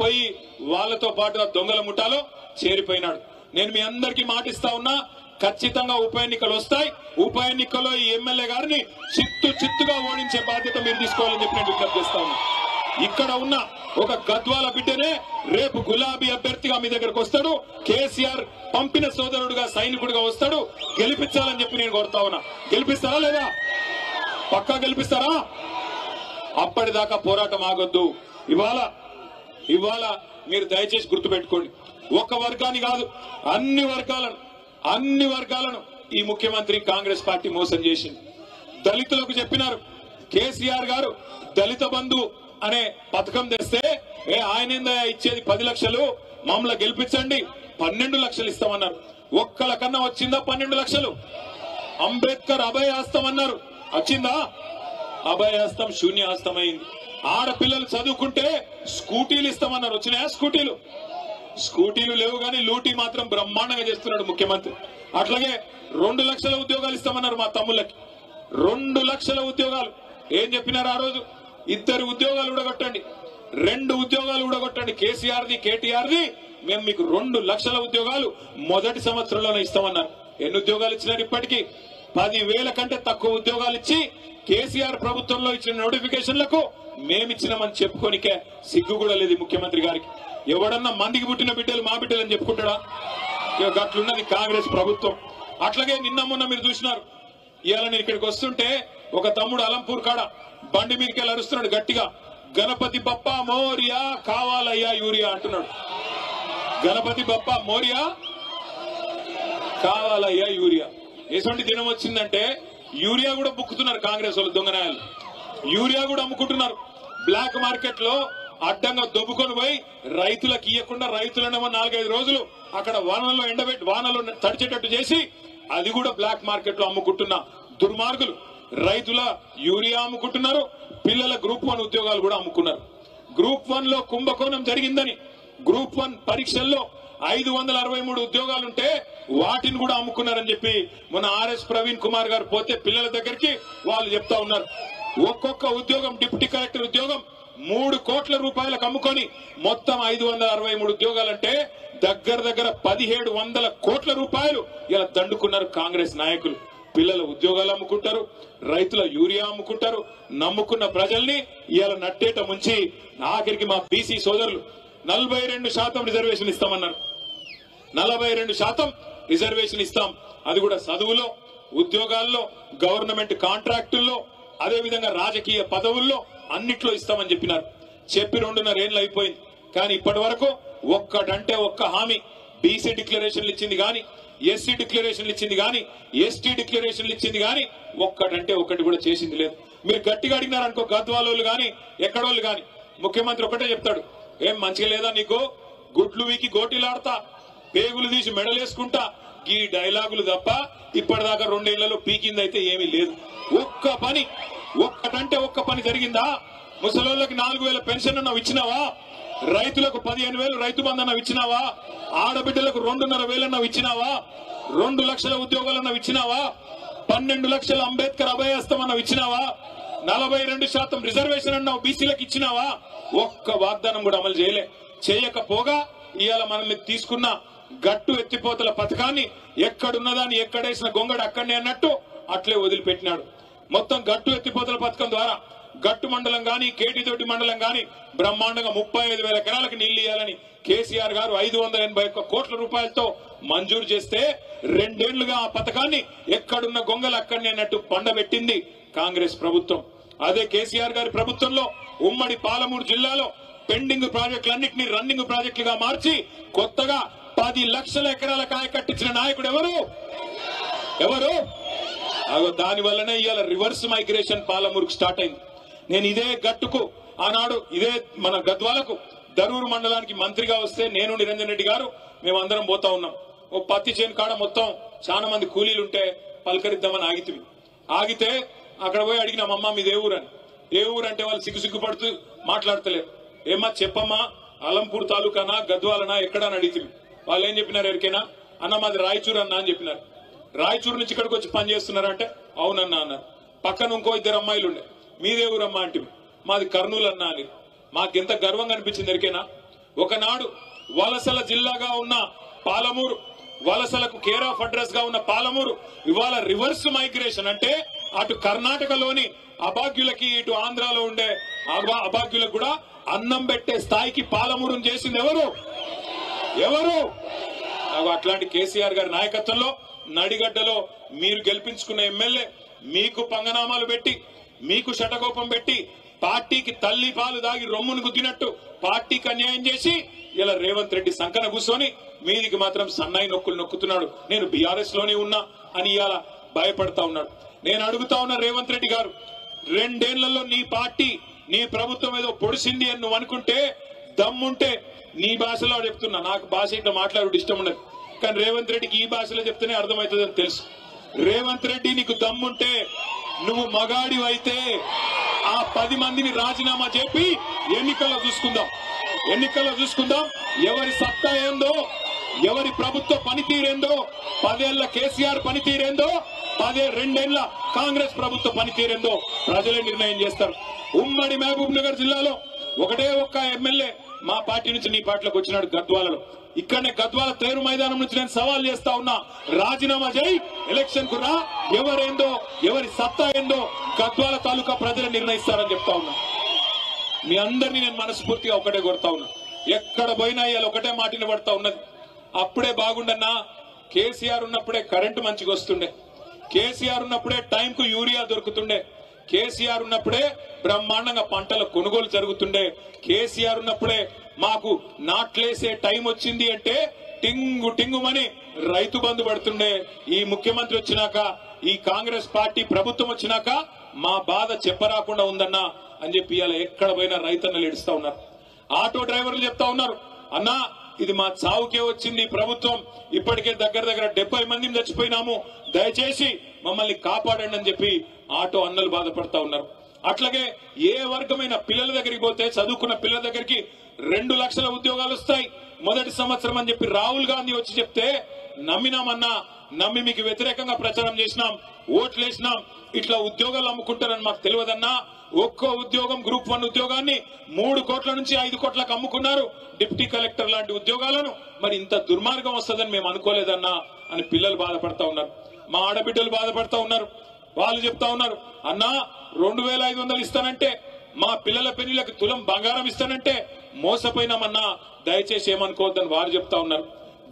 పోయి వాళ్ళతో పాటు దొంగల ముఠాలో చేరిపోయినాడు. నేను మీ అందరికీ మాటిస్తా ఉన్నా, ఖచ్చితంగా ఉప ఎన్నికలు వస్తాయి. ఉప ఎన్నికల్లో ఈ ఎమ్మెల్యే గారిని చిత్తుగా ఓడించే బాధ్యత మీరు తీసుకోవాలని చెప్పి నేను విజ్ఞప్తి చేస్తా ఉన్నా. ఇక్కడ ఉన్న ఒక గద్వాల బిడ్డనే రేపు గులాబీ అభ్యర్థిగా మీ దగ్గరకు వస్తాడు. కేసీఆర్ పంపిన సోదరుడుగా సైనికుడిగా వస్తాడు. గెలిపించాలని చెప్పి నేను కోరుతా ఉన్నా. గెలిపిస్తారా లేదా? పక్కా గెలిపిస్తారా? అప్పటిదాకా పోరాటం ఆగొద్దు. ఇవాళ మీరు దయచేసి గుర్తుపెట్టుకోండి, ఒక వర్గాన్ని కాదు, అన్ని వర్గాలను ఈ ముఖ్యమంత్రి కాంగ్రెస్ పార్టీ మోసం చేసింది. దళితులకు చెప్పినారు, కేసీఆర్ గారు దళిత బంధు అనే పథకం తెస్తే ఆయనేందా ఇచ్చేది 10 లక్షలు, మమ్మల్ని గెలిపించండి 12 లక్షలు ఇస్తామన్నారు. ఒక్కల కన్నా వచ్చిందా 12 లక్షలు? అంబేద్కర్ అభయహస్తం అన్నారు, వచ్చిందా? అభయహస్తం శూన్యహస్తమైంది. ఆడపిల్లలు చదువుకుంటే స్కూటీలు ఇస్తామన్నారు, వచ్చినాయా? స్కూటీలు లేవు కానీ లూటీ మాత్రం బ్రహ్మాండంగా చేస్తున్నాడు ముఖ్యమంత్రి. అట్లాగే 2 లక్షల ఉద్యోగాలు ఇస్తామన్నారు మా తమ్ముళ్ళకి. 2 లక్షల ఉద్యోగాలు ఏం చెప్పినారు ఆ రోజు? 2 ఉద్యోగాలు ఊడగొట్టండి, 2 ఉద్యోగాలు ఊడగొట్టండి, కేసీఆర్ది కేటీఆర్ది, మేము మీకు 2 లక్షల ఉద్యోగాలు మొదటి సంవత్సరంలోనే ఇస్తామన్నారు. ఎన్ని ఉద్యోగాలు ఇచ్చినారు? ఇప్పటికీ 10,000 కంటే తక్కువ ఉద్యోగాలు ఇచ్చి కేసీఆర్ ప్రభుత్వంలో ఇచ్చిన నోటిఫికేషన్లకు మేమిచ్చినామని చెప్పుకోనికే సిగ్గు కూడా లేదు ముఖ్యమంత్రి గారికి. ఎవడన్నా మందికి పుట్టిన బిడ్డలు మా బిడ్డలు అని చెప్పుకుంటాడా? గట్లున్నది కాంగ్రెస్ ప్రభుత్వం. అట్లాగే నిన్న మొన్న మీరు చూసినారు, ఇవాళ నేను ఇక్కడికి వస్తుంటే ఒక తమ్ముడు అలంపూర్ కాడ బండి మీదకి వెళ్ళి అరుస్తున్నాడు గట్టిగా, గణపతి బప్ప మోరియా కావాలయ్యా యూరియా అంటున్నాడు. గణపతి బప్ప మోరియా కావాలయ్యా యూరియా. ఎటువంటి దినం వచ్చిందంటే యూరియా కూడా బుక్కుతున్నారు కాంగ్రెస్ వాళ్ళు, దొంగనాయాలు. యూరియా కూడా అమ్ముకుంటున్నారు బ్లాక్ మార్కెట్ లో. అడ్డంగా దొబ్బుకొని పోయి రైతులకు ఇవ్వకుండా రైతులనేమో 4-5 రోజులు అక్కడ వానలో ఎండబెట్టి వానలో తడిచేటట్టు చేసి అది కూడా బ్లాక్ మార్కెట్ లో అమ్ముకుంటున్న దుర్మార్గులు రైతుల యూరియా అమ్ముకుంటున్నారు. పిల్లల గ్రూప్ 1 ఉద్యోగాలు కూడా అమ్ముకున్నారు. గ్రూప్ 1 లో కుంభకోణం జరిగిందని, గ్రూప్ 1 పరీక్షల్లో 563 ఉద్యోగాలుంటే వాటిని కూడా అమ్ముకున్నారని చెప్పి మొన్న ఆర్ఎస్ ప్రవీణ్ కుమార్ గారు పోతే పిల్లల దగ్గరికి వాళ్ళు చెప్తా ఉన్నారు. ఒక్కొక్క ఉద్యోగం, డిప్యూటీ కలెక్టర్ ఉద్యోగం 3 కోట్ల రూపాయలకు అమ్ముకొని మొత్తం 563 ఉద్యోగాలంటే దగ్గర 1700 కోట్ల రూపాయలు ఇలా దండుకున్నారు కాంగ్రెస్ నాయకులు. పిల్లల ఉద్యోగాలు అమ్ముకుంటారు, రైతుల యూరియా అమ్ముకుంటారు, నమ్ముకున్న ప్రజల్ని ఇలా నట్టేట ముంచి ఆఖరికి మా బీసీ సోదరులు 42% రిజర్వేషన్ ఇస్తామన్నారు. 42% రిజర్వేషన్ ఇస్తాం, అది కూడా చదువులో, ఉద్యోగాల్లో, గవర్నమెంట్ కాంట్రాక్టుల్లో, అదేవిధంగా రాజకీయ పదవుల్లో అన్నిట్లో ఇస్తామని చెప్పినారు. చెప్పి 2.5 ఏళ్ళు అయిపోయింది. కానీ ఇప్పటి వరకు ఒక్కటంటే ఒక్క హామీ, బీసీ డిక్లరేషన్లు ఇచ్చింది గాని, ఎస్సీ డిక్లరేషన్లు ఇచ్చింది గాని, ఎస్టీ డిక్లరేషన్లు ఇచ్చింది గాని ఒక్కటంటే ఒక్కటి కూడా చేసింది లేదు. మీరు గట్టిగా అడిగినారనుకో గద్వాలోళ్ళు గాని ఎక్కడోళ్ళు గాని, ముఖ్యమంత్రి ఒకటే చెప్తాడు, ఏం మంచిగా లేదా నీకు, గుడ్లు వీకి గోటీలాడతా, పేగులు తీసి మెడలేసుకుంటా, ఈ డైలాగులు తప్ప ఇప్పటిదాకా 2 ఏళ్లలో పీకిందైతే ఏమీ లేదు. ఒక్కటంటే ఒక్క పని జరిగిందా? ముసలోళ్ళకి 4,000 పెన్షన్ అన్నావు ఇచ్చినావా? రైతులకు 15,000 రైతు బంధు అన్నావు ఇచ్చినావా? ఆడబిడ్డలకు 2,500 అన్నావు ఇచ్చినావా? 2 లక్షల ఉద్యోగాలు అన్నావు ఇచ్చినావా? 12 లక్షల అంబేద్కర్ అభయహస్తం అన్నావు ఇచ్చినావా? 42% రిజర్వేషన్ అన్నావు బీసీలకు ఇచ్చినావా? ఒక్క వాగ్దానం కూడా అమలు చేయకపోగా ఇవాళ మనం తీసుకున్న గట్టు ఎత్తిపోతల పథకాన్ని ఎక్కడున్నదాన్ని ఎక్కడేసిన గొంగడు అక్కడనే అన్నట్టు అట్లే వదిలిపెట్టినాడు. మొత్తం గట్టు ఎత్తిపోతల పథకం ద్వారా గట్టు మండలం గాని, కేటీతోటి మండలం గాని బ్రహ్మాండంగా 35,000 ఎకరాలకు నీళ్లు ఇవ్వాలని కేసీఆర్ గారు 581 కోట్ల రూపాయలతో మంజూరు చేస్తే 2 ఏళ్లుగా ఆ పథకాన్ని ఎక్కడున్న గొంగలు అక్కడనే అన్నట్టు పండబెట్టింది కాంగ్రెస్ ప్రభుత్వం. అదే కేసీఆర్ గారి ప్రభుత్వంలో ఉమ్మడి పాలమూరు జిల్లాలో పెండింగ్ ప్రాజెక్టులన్నింటినీ రన్నింగ్ ప్రాజెక్టులుగా మార్చి కొత్తగా 10 లక్షల ఎకరాల కాయ కట్టించిన నాయకుడు ఎవరు? దాని వల్లనే ఇవాళ రివర్స్ మైగ్రేషన్ పాలమూరుకు స్టార్ట్ అయింది. నేను ఇదే గట్టుకు ఆనాడు ఇదే మన గద్వాలకు దరూరు మండలానికి మంత్రిగా వస్తే నేను నిరంజన్ రెడ్డి గారు మేమందరం పోతా ఉన్నాం. ఓ పత్తి చేను కాడ మొత్తం చాలా మంది కూలీలు ఉంటే పలకరిద్దామని ఆగితే అక్కడ పోయి అడిగినామమ్మా మీది ఏ ఊరు అంటే వాళ్ళు సిగ్గుపడుతూ మాట్లాడతలేరు. ఏమా చెప్పమ్మా, అలంపూర్ తాలూకానా గద్వాలనా ఎక్కడా అని అడిగితే వాళ్ళు ఏం చెప్పినారు ఎరికైనా? అన్న మాది రాయచూరు అన్నా అని చెప్పినారు. రాయచూరు నుంచి ఇక్కడికి వచ్చి పని చేస్తున్నారంటే అవునన్నా అన్నారు. పక్కన ఇంకో 2 అమ్మాయిలు ఉండే, మీదే ఊరమ్మా అంటే మాది కర్నూలు అన్నా అని. మాకెంత గర్వంగా అనిపించింది ఎరికైనా? ఒకనాడు వలసల జిల్లాగా ఉన్న పాలమూరు, వలసలకు కేర్ ఆఫ్ అడ్రస్ గా ఉన్న పాలమూరు ఇవాళ రివర్స్ మైగ్రేషన్, అంటే అటు కర్ణాటకలోని అభాగ్యులకి ఇటు ఆంధ్రాలో ఉండే అభాగ్యులకు కూడా అన్నం పెట్టే స్థాయికి పాలమూరును చేసింది ఎవరు? అట్లాంటి కేసీఆర్ గారి నాయకత్వంలో నడిగడ్డలో మీరు గెలిపించుకున్న ఎమ్మెల్యే మీకు పంగనామాలు పెట్టి, మీకు శటకోపం పెట్టి, పార్టీకి తల్లి పాలు దాగి రొమ్మును గుద్దినట్టు పార్టీకి అన్యాయం చేసి ఇలా రేవంత్ రెడ్డి సంకన కూర్చొని మీదికి మాత్రం సన్నాయి నొక్కులు నొక్కుతున్నాడు. నేను బీఆర్ఎస్ లోనే ఉన్నా అని ఇవాళ భయపడతా ఉన్నాడు. నేను అడుగుతా ఉన్నా రేవంత్ రెడ్డి గారు, 2 ఏళ్లలో నీ పార్టీ నీ ప్రభుత్వం ఏదో పొడిసింది అని నువ్వు అనుకుంటే దమ్ముంటే నీ భాషలో చెప్తున్నా, నాకు భాష ఇట్లా మాట్లాడు ఇష్టం ఉండదు, కానీ రేవంత్ రెడ్డికి ఈ భాషలో చెప్తేనే అర్థమవుతుందని తెలుసు. రేవంత్ రెడ్డి నీకు దమ్ముంటే నువ్వు మగాడి అయితే ఆ 10 మందిని రాజీనామా చెప్పి ఎన్నికల్లో చూసుకుందాం ఎవరి సత్తా ఏందో, ఎవరి ప్రభుత్వ పనితీరేందో, 10 ఏళ్ల కేసీఆర్ పనితీరేందో, 2 ఏళ్ల కాంగ్రెస్ ప్రభుత్వ పనితీరేందో ప్రజలే నిర్ణయం చేస్తారు. ఉమ్మడి మహబూబ్ నగర్ జిల్లాలో ఒకటే ఒక్క ఎమ్మెల్యే మా పార్టీ నుంచి నీ పార్టీలోకి వచ్చినాడు గద్వాలలో. ఇక్కడనే గద్వాల తేరు మైదానం నుంచి నేను సవాల్ చేస్తా ఉన్నా, రాజీనామా చేయి, ఎలక్షన్ కు రా, ఎవరేందో ఎవరి సత్తా ఏందో గద్వాల తాలూకా ప్రజలు నిర్ణయిస్తారని చెప్తా ఉన్నా. మీ అందరినీ నేను మనస్ఫూర్తిగా ఒకటే కొడతా ఉన్నా, ఎక్కడ పోయినా ఇవాళ ఒకటే మాటిని పడతా ఉన్నది. అప్పుడే బాగుండన్నా, కేసీఆర్ ఉన్నప్పుడే కరెంటు మంచిగా వస్తుండే, కేసీఆర్ ఉన్నప్పుడే టైంకు యూరియా దొరుకుతుండే, కేసీఆర్ ఉన్నప్పుడే బ్రహ్మాండంగా పంటల కొనుగోలు జరుగుతుండే, కేసీఆర్ ఉన్నప్పుడే మాకు నాట్లేసే టైం వచ్చింది అంటే టింగుమని రైతు బంధు పడుతుండే. ఈ ముఖ్యమంత్రి వచ్చినాక, ఈ కాంగ్రెస్ పార్టీ ప్రభుత్వం వచ్చినాక మా బాధ చెప్పరాకుండా ఉందన్నా అని చెప్పి ఇలా ఎక్కడ పోయినా రైతన్నలు ఏడుస్తా ఉన్నారు. ఆటో డ్రైవర్లు చెప్తా ఉన్నారు, అన్నా ఇది మా చావుకే వచ్చింది ప్రభుత్వం, ఇప్పటికే దగ్గర 70 మందిని చచ్చిపోయినాము, దయచేసి మమ్మల్ని కాపాడండి అని చెప్పి ఆటో అన్నలు బాధపడతా ఉన్నారు. అట్లాగే ఏ వర్గమైన పిల్లల దగ్గరికి పోతే, చదువుకున్న పిల్లల దగ్గరికి 2 లక్షల ఉద్యోగాలు వస్తాయి మొదటి సంవత్సరం అని చెప్పి రాహుల్ గాంధీ వచ్చి చెప్తే నమ్మినామన్నా, నమ్మి మీకు వ్యతిరేకంగా ప్రచారం చేసినాం, ఓట్లేసినాం, ఇట్లా ఉద్యోగాలు అమ్ముకుంటారని మాకు తెలియదన్నా. ఒక్కో ఉద్యోగం గ్రూప్ 1 ఉద్యోగాన్ని 3 కోట్ల నుంచి 5 కోట్లకు అమ్ముకున్నారు, డిప్యూటీ కలెక్టర్ లాంటి ఉద్యోగాలను. మరి ఇంత దుర్మార్గం వస్తుందని మేము అనుకోలేదన్నా అని పిల్లలు బాధపడతా ఉన్నారు, మా ఆడబిడ్డలు బాధపడతా ఉన్నారు. వాళ్ళు చెప్తా ఉన్నారు, అన్నా 2500 ఇస్తానంటే, మా పిల్లల పెళ్లిలకు తులం బంగారం ఇస్తానంటే మోసపోయినామన్నా, దయచేసి ఏమనుకోవద్దని వారు చెప్తా ఉన్నారు.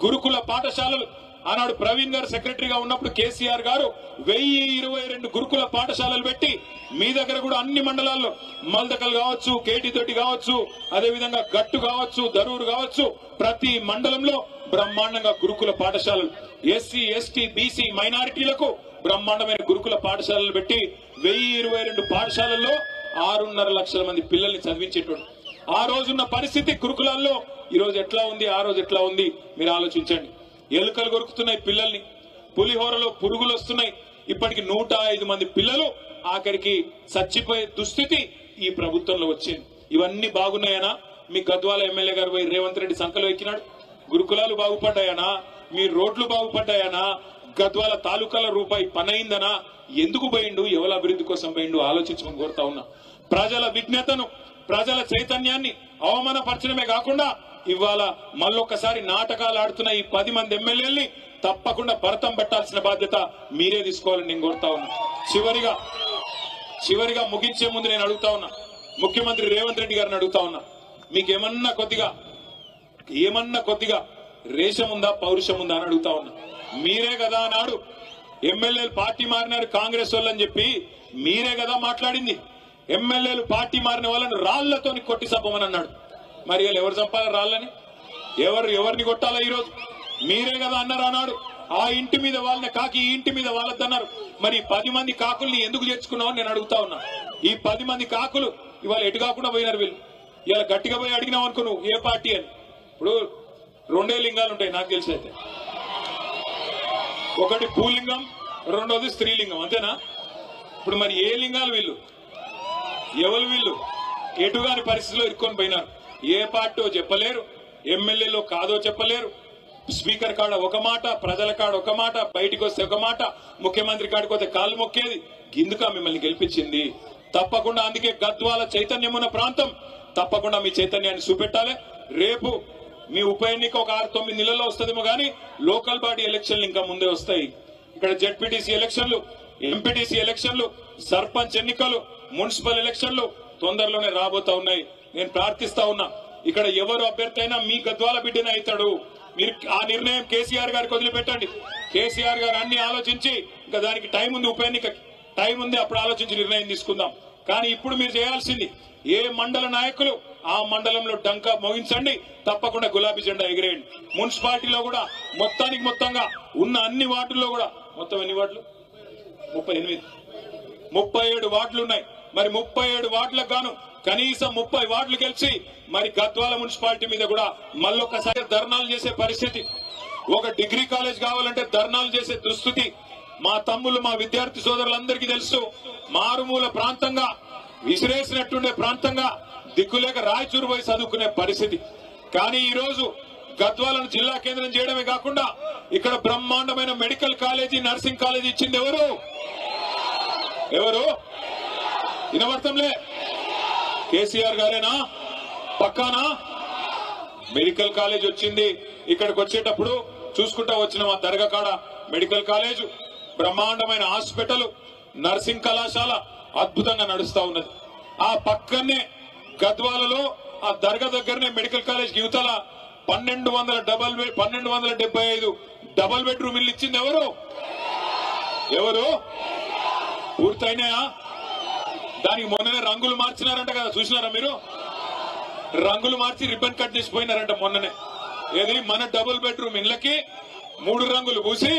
గురుకుల పాఠశాలలు ఆనాడు ప్రవీణ్ గారు సెక్రటరీగా ఉన్నప్పుడు కేసీఆర్ గారు 1022 గురుకుల పాఠశాలలు పెట్టి మీ దగ్గర కూడా అన్ని మండలాల్లో మల్దకల్ కావచ్చు, కేటీతోటి కావచ్చు, అదేవిధంగా గట్టు కావచ్చు, దరూరు కావచ్చు, ప్రతి మండలంలో బ్రహ్మాండంగా గురుకుల పాఠశాలలు, ఎస్సీ ఎస్టీ బీసీ మైనారిటీలకు బ్రహ్మాండమైన గురుకుల పాఠశాలలు పెట్టి 1022 పాఠశాలల్లో 6.5 లక్షల మంది పిల్లల్ని చదివించేటోడు. ఆ రోజున్న పరిస్థితి గురుకులాల్లో ఈ రోజు ఎట్లా ఉంది, ఆ రోజు ఎట్లా ఉంది మీరు ఆలోచించండి. ఎలుకలు కొరుకుతున్నాయి పిల్లల్ని, పులిహోరలో పురుగులు వస్తున్నాయి. ఇప్పటికి 105 మంది పిల్లలు ఆఖరికి చచ్చిపోయే దుస్థితి ఈ ప్రభుత్వంలో వచ్చింది. ఇవన్నీ బాగున్నాయనా? మీ గద్వాల ఎమ్మెల్యే గారు పోయి రేవంత్ రెడ్డి సంఖలో ఎక్కినాడు. గురుకులాలు బాగుపడ్డాయనా? మీ రోడ్లు బాగుపడ్డాయనా? గద్వాల తాలూకాల రూపాయి పనైందనా? ఎందుకు పోయిండు, ఎవరి అభివృద్ధి కోసం పోయిండు ఆలోచించమని కోరుతా ఉన్నా. ప్రజల విజ్ఞతను, ప్రజల చైతన్యాన్ని అవమానపరచడమే కాకుండా ఇవాళ మళ్ళొక్కసారి నాటకాలు ఆడుతున్న ఈ 10 మంది ఎమ్మెల్యేల్ని తప్పకుండా భరతం పెట్టాల్సిన బాధ్యత మీరే తీసుకోవాలని నేను కోరుతా ఉన్నా. చివరిగా ముగించే ముందు నేను అడుగుతా ఉన్నా, ముఖ్యమంత్రి రేవంత్ రెడ్డి గారిని అడుగుతా ఉన్నా, మీకు ఏమన్నా కొద్దిగా రేషం ఉందా, పౌరుషం ఉందా అని అడుగుతా ఉన్నా. మీరే కదా నాడు ఎమ్మెల్యేలు పార్టీ మారినారు కాంగ్రెస్ వాళ్ళని చెప్పి మీరే కదా మాట్లాడింది. ఎమ్మెల్యేలు పార్టీ మారిన వాళ్ళని రాళ్లతోని కొట్టి చంపమని అన్నాడు. మరి వీళ్ళు ఎవరు చంపాలి రాళ్ళని? ఎవరిని కొట్టాలా? ఈరోజు మీరే కదా అన్నారు అన్నాడు. ఆ ఇంటి మీద వాళ్ళని కాకి, ఈ ఇంటి మీద వాళ్ళద్దన్నారు. మరి 10 మంది కాకుల్ని ఎందుకు చేర్చుకున్నావు నేను అడుగుతా ఉన్నా. ఈ 10 మంది కాకులు ఇవాళ ఎటు కాకుండా పోయినారు. వీళ్ళు ఇలా గట్టిగా పోయి అడిగినావు అనుకో నువ్వు ఏ పార్టీ అని. ఇప్పుడు 2 లింగాలు ఉంటాయి నాకు తెలిసి అయితే, ఒకటి భూలింగం, రెండోది స్త్రీలింగం, అంతేనా? ఇప్పుడు మరి ఏ లింగాలు వీళ్ళు, ఎవరు వీళ్ళు? ఎటుగాని పరిస్థితిలో ఇరుక్కొని పోయినారు. ఏ పార్టీ చెప్పలేరు, ఎమ్మెల్యేలో కాదో చెప్పలేరు. స్పీకర్ కాడ ఒక మాట, ప్రజల కాడ ఒక మాట, బయటికి వస్తే ఒక మాట, ముఖ్యమంత్రి కాడికి వస్తే కాళ్ళు మొక్కేది. ఇందుక మిమ్మల్ని గెలిపించింది తప్పకుండా. అందుకే గద్వాల చైతన్యం ఉన్న ప్రాంతం, తప్పకుండా మీ చైతన్యాన్ని చూపెట్టాలి. రేపు మీ ఉప ఎన్నిక ఒక 6-9 నెలల్లో వస్తుందేమో కానీ లోకల్ బాడీ ఎలక్షన్లు ఇంకా ముందే వస్తాయి. ఇక్కడ జెడ్పీటీసీ ఎలక్షన్లు, ఎంపీటీసీ ఎలక్షన్లు, సర్పంచ్ ఎన్నికలు, మున్సిపల్ ఎలక్షన్లు తొందరలోనే రాబోతా ఉన్నాయి. నేను ప్రార్థిస్తా ఉన్నా, ఇక్కడ ఎవరు అభ్యర్థి అయినా మీ గద్వాల బిడ్డనే అవుతాడు. మీరు ఆ నిర్ణయం కేసీఆర్ గారికి వదిలిపెట్టండి. కేసీఆర్ గారు అన్ని ఆలోచించి, ఇంకా దానికి టైం ఉంది, ఉప ఎన్నిక టైం ఉంది, అప్పుడు ఆలోచించి నిర్ణయం తీసుకుందాం. కానీ ఇప్పుడు మీరు చేయాల్సింది, ఏ మండల నాయకులు ఆ మండలంలో డంకా మోగించండి, తప్పకుండా గులాబీ జెండా ఎగిరేయండి. మున్సిపాలిటీలో కూడా మొత్తంగా ఉన్న అన్ని వార్డుల్లో కూడా, మొత్తం ఎన్ని వార్డులు? 37 వార్డులు ఉన్నాయి. మరి 37 వార్డులకు గాను కనీసం 30 వార్డులు గెలిచి మరి గద్వాల మున్సిపాలిటీ మీద కూడా మళ్ళొకసారి ధర్నాలు చేసే పరిస్థితి, ఒక డిగ్రీ కాలేజ్ కావాలంటే ధర్నాలు చేసే దుస్థితి మా తమ్ముళ్ళు, మా విద్యార్థి సోదరులందరికీ తెలుసు. మారుమూల ప్రాంతంగా, విసిరేసినట్టుండే ప్రాంతంగా, దిక్కులేక రాయచూరు పోయి చదువుకునే పరిస్థితి. కానీ ఈ రోజు గద్వాలను జిల్లా కేంద్రం చేయడమే కాకుండా ఇక్కడ బ్రహ్మాండమైన మెడికల్ కాలేజీ, నర్సింగ్ కాలేజీ ఇచ్చింది ఎవరు? వినబడతంలే? కేసీఆర్ గారేనా? పక్కానా? మెడికల్ కాలేజ్ వచ్చింది. ఇక్కడికి వచ్చేటప్పుడు చూసుకుంటా వచ్చిన మా దర్గా కాడ మెడికల్ కాలేజ్, బ్రహ్మాండమైన హాస్పిటల్, నర్సింగ్ కళాశాల అద్భుతంగా నడుస్తా ఉన్నది. ఆ పక్కనే గద్వాలలో ఆ దర్గా దగ్గరనే మెడికల్ కాలేజ్ యువతల 1275 డబల్ బెడ్రూమ్ ఇల్లు ఇచ్చింది ఎవరు? పూర్తయినాయా? దానికి మొన్ననే రంగులు మార్చినారంట కదా, చూసినారా మీరు? రంగులు మార్చి రిబ్బన్ కట్ చేసిపోయినారంట మొన్ననే. ఏది మన డబుల్ బెడ్రూమ్ ఇళ్ళకి 3 రంగులు పూసి